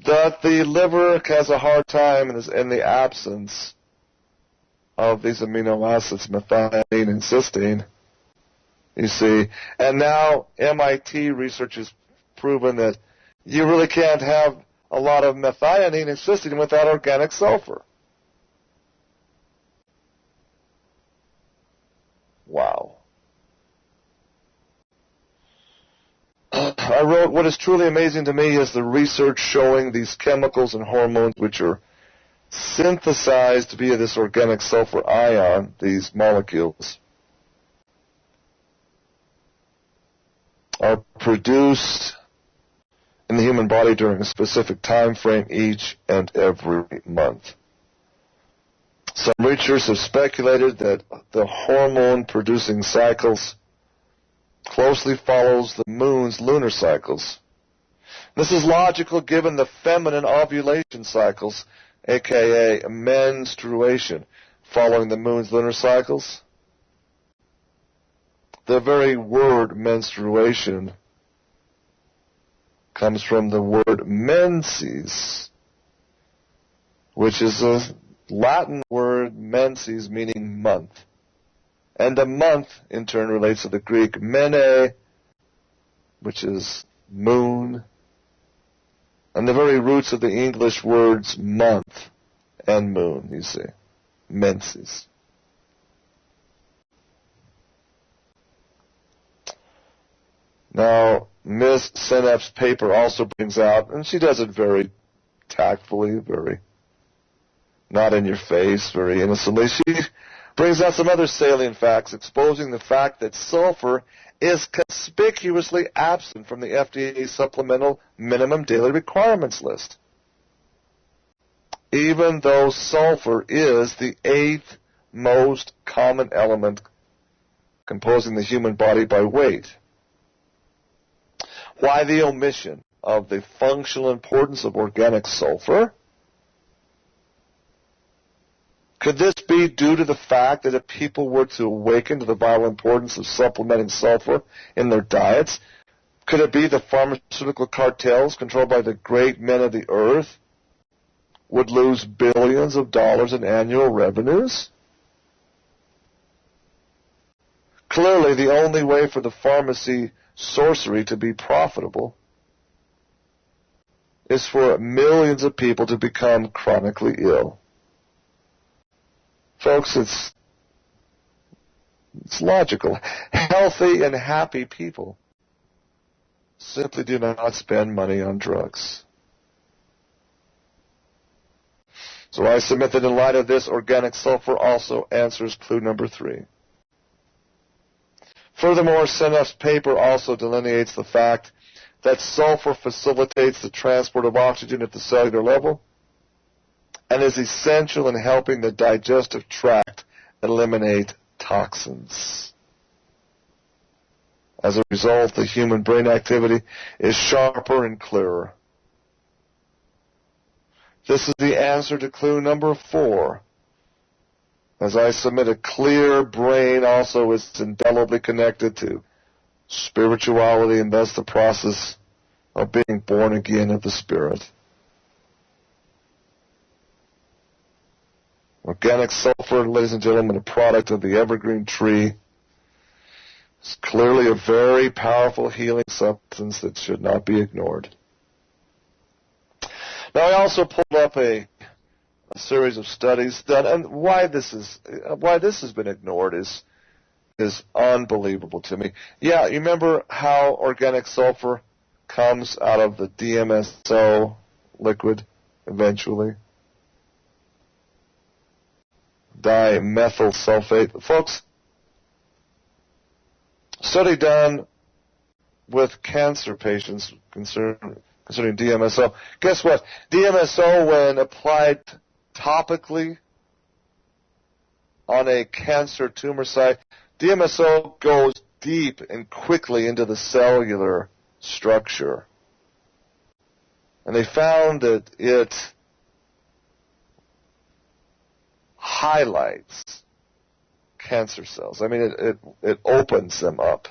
[SPEAKER 1] That the liver has a hard time in the absence of these amino acids, methionine and cysteine, you see. And now MIT research has proven that you really can't have a lot of methionine and cysteine without organic sulfur. Wow. I wrote, what is truly amazing to me is the research showing these chemicals and hormones which are synthesized via this organic sulfur ion, these molecules, are produced in the human body during a specific time frame each and every month. Some researchers have speculated that the hormone-producing cycles closely follows the moon's lunar cycles. This is logical given the feminine ovulation cycles, aka menstruation, following the moon's lunar cycles. The very word menstruation comes from the word menses, which is a Latin word menses meaning month. And the month, in turn, relates to the Greek mene, which is moon, and the very roots of the English words month and moon, you see, menses. Now, Ms. Seneff's paper also brings out, and she does it very tactfully, very not in your face, very innocently, she brings out some other salient facts exposing the fact that sulfur is conspicuously absent from the FDA supplemental minimum daily requirements list, even though sulfur is the 8th most common element composing the human body by weight. Why the omission of the functional importance of organic sulfur? Could this be due to the fact that if people were to awaken to the vital importance of supplementing sulfur in their diets, could it be the pharmaceutical cartels controlled by the great men of the earth would lose billions of dollars in annual revenues? Clearly, the only way for the pharmacy sorcery to be profitable is for millions of people to become chronically ill. Folks, it's logical. Healthy and happy people simply do not spend money on drugs. So I submit that in light of this, organic sulfur also answers clue number 3. Furthermore, Seneff's paper also delineates the fact that sulfur facilitates the transport of oxygen at the cellular level and is essential in helping the digestive tract eliminate toxins. As a result, the human brain activity is sharper and clearer. This is the answer to clue number 4. As I submit, a clear brain also is indelibly connected to spirituality and thus the process of being born again of the Spirit. Organic sulfur, ladies and gentlemen, a product of the evergreen tree, is clearly a very powerful healing substance that should not be ignored. Now, I also pulled up a series of studies done, and why this has been ignored is unbelievable to me. Yeah, you remember how organic sulfur comes out of the DMSO liquid eventually? Dimethyl sulfate. Folks, study done with cancer patients concerning DMSO. Guess what? DMSO, when applied topically on a cancer tumor site, DMSO goes deep and quickly into the cellular structure. And they found that it highlights cancer cells. I mean, it opens them up.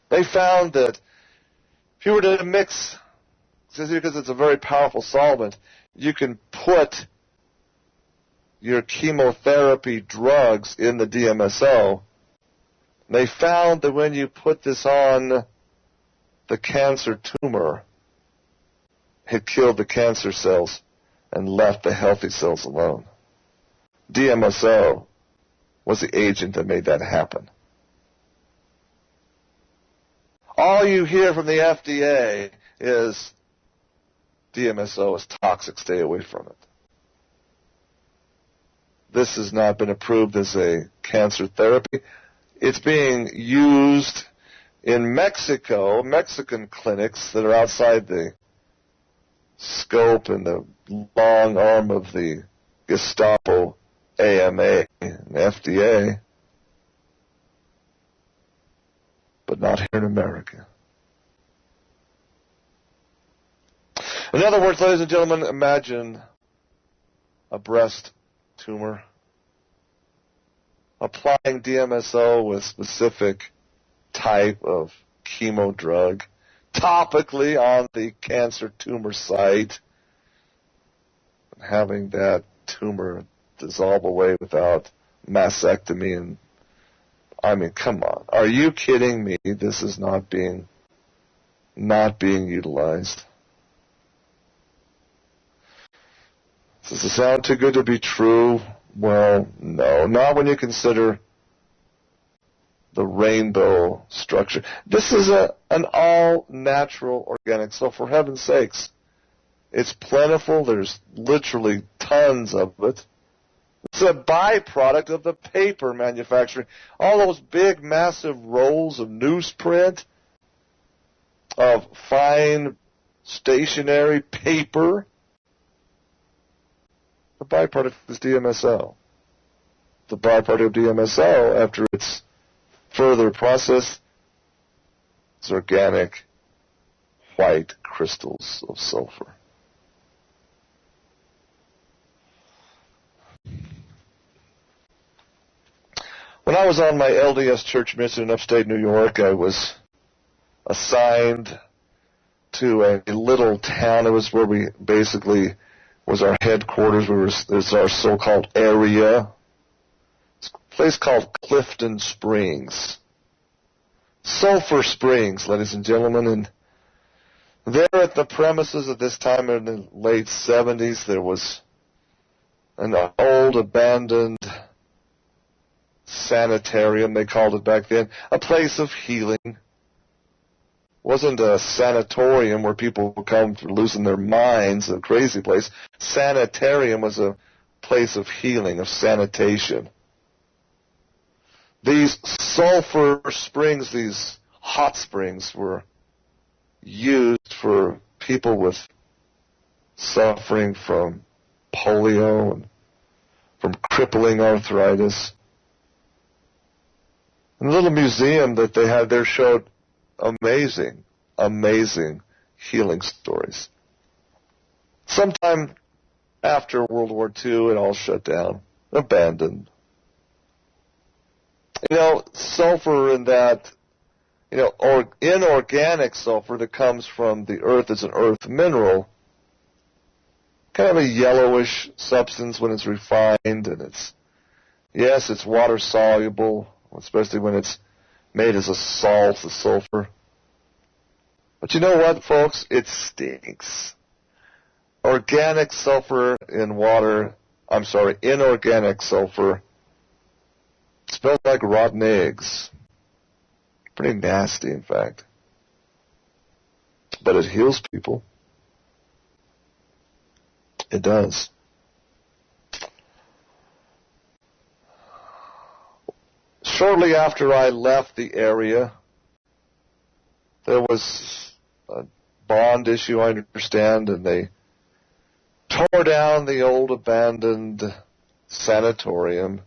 [SPEAKER 1] They found that if you were to mix, because it's a very powerful solvent, you can put your chemotherapy drugs in the DMSO. They found that when you put this on the cancer tumor, it killed the cancer cells and left the healthy cells alone. DMSO was the agent that made that happen. All you hear from the FDA is DMSO is toxic, stay away from it. This has not been approved as a cancer therapy. It's being used in Mexico, Mexican clinics that are outside the scope and the long arm of the Gestapo, AMA, and FDA, but not here in America. In other words, ladies and gentlemen, imagine a breast tumor. Applying DMSO with specific type of chemo drug topically on the cancer tumor site, and having that tumor dissolve away without mastectomy. And I mean, come on, are you kidding me? This is not being utilized. Does it sound too good to be true? Well, no, not when you consider the rainbow structure. This is an all-natural organic, so for heaven's sakes, it's plentiful. There's literally tons of it. It's a byproduct of the paper manufacturing. All those big, massive rolls of newsprint, of fine stationery paper. The byproduct is DMSO. The byproduct of DMSO, after it's further processed, is organic white crystals of sulfur. When I was on my LDS church mission in upstate New York, I was assigned to a little town. It was where we basically was our headquarters. It's our so-called area. It's a place called Clifton Springs. Sulphur Springs, ladies and gentlemen. And there at the premises at this time in the late 70s, there was an old abandoned sanitarium, they called it back then, a place of healing. Wasn't a sanatorium where people would come for losing their minds, a crazy place. Sanitarium was a place of healing, of sanitation. These sulfur springs, these hot springs, were used for people with suffering from polio and from crippling arthritis. And the little museum that they had there showed amazing, amazing healing stories. Sometime after World War II, it all shut down, abandoned. Sulfur in that, inorganic sulfur that comes from the earth as an earth mineral, kind of a yellowish substance when it's refined, and it's water soluble, especially when it's made as a salt, the sulfur. But you know what, folks? It stinks. Inorganic sulfur smells like rotten eggs. Pretty nasty, in fact. But it heals people. It does. Shortly after I left the area, there was a bond issue, I understand, and they tore down the old abandoned sanatorium.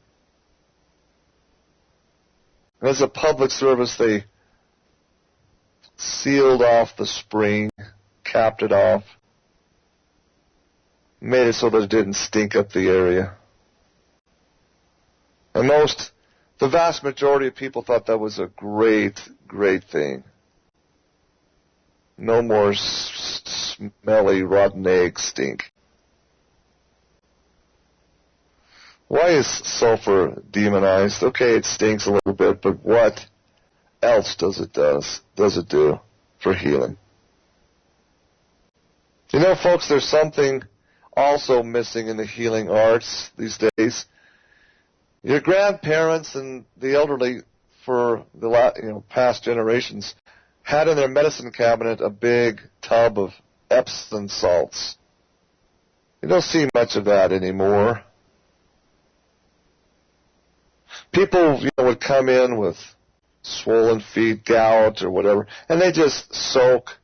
[SPEAKER 1] And as a public service, they sealed off the spring, capped it off, made it so that it didn't stink up the area. And the vast majority of people thought that was a great, great thing. No more smelly, rotten egg stink. Why is sulfur demonized? Okay, it stinks a little bit, but what else does it do for healing? Folks, there's something also missing in the healing arts these days. Your grandparents and the elderly for the past generations had in their medicine cabinet a big tub of Epsom salts. You don't see much of that anymore. People would come in with swollen feet, gout, or whatever, and they just soak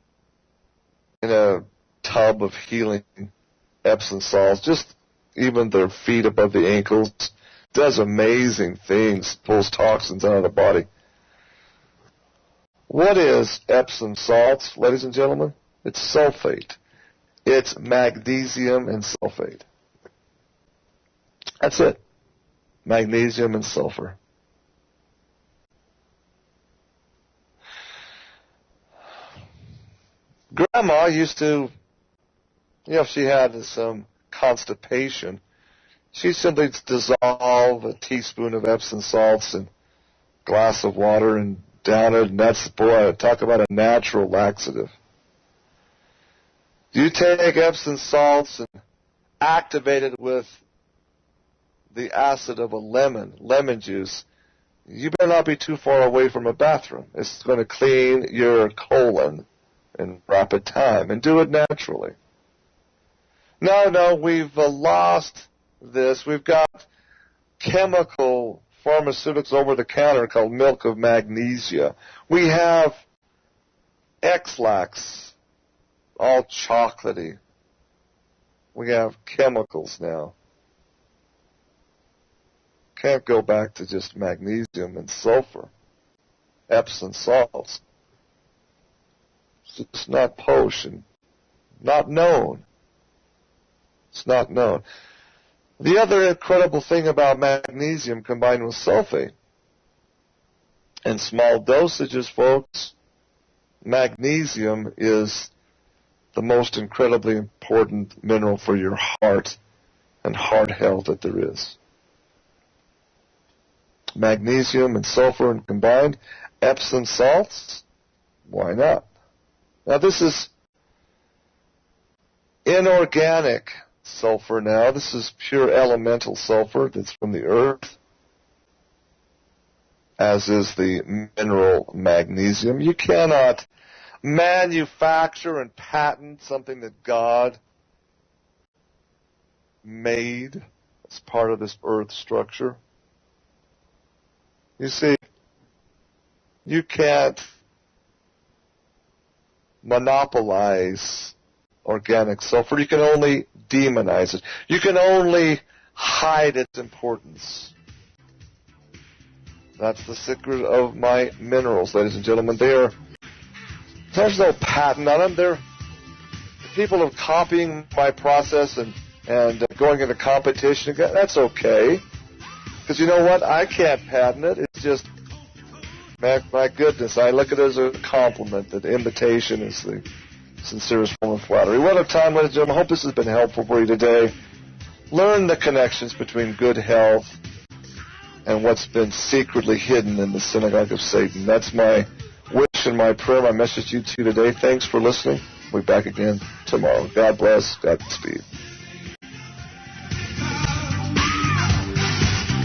[SPEAKER 1] in a tub of healing Epsom salts, just even their feet above the ankles. Does amazing things, pulls toxins out of the body. What is Epsom salts, ladies and gentlemen? It's sulfate. It's magnesium and sulfate. That's it. Magnesium and sulfur. Grandma used to, if she had some constipation, she'd simply dissolve a teaspoon of Epsom salts in a glass of water and down it, and that's, talk about a natural laxative. You take Epsom salts and activate it with the acid of a lemon juice, you better not be too far away from a bathroom. It's going to clean your colon in rapid time, and do it naturally. No, we've lost this. We've got chemical pharmaceuticals over the counter called milk of magnesia. We have X-Lax, all chocolatey. We have chemicals now. Can't go back to just magnesium and sulfur, Epsom salts. It's not posh and not known. It's not known. The other incredible thing about magnesium combined with sulfate, in small dosages, folks, magnesium is the most incredibly important mineral for your heart and heart health that there is. Magnesium and sulfur and combined, Epsom salts, why not? Now this is inorganic sulfur now. This is pure elemental sulfur that's from the earth, as is the mineral magnesium. You cannot manufacture and patent something that God made as part of this earth structure. You see, you can't monopolize organic sulfur. You can only demonize it. You can only hide its importance. That's the secret of my minerals, ladies and gentlemen. There's no patent on them. The people are copying my process and going into competition. That's okay. Because you know what? I can't patent it. It's just, my goodness, I look at it as a compliment. That imitation is the sincerest form of flattery. What a time, ladies and gentlemen. I hope this has been helpful for you today. Learn the connections between good health and what's been secretly hidden in the synagogue of Satan. That's my wish and my prayer, my message to you today. Thanks for listening. We'll be back again tomorrow. God bless. Godspeed.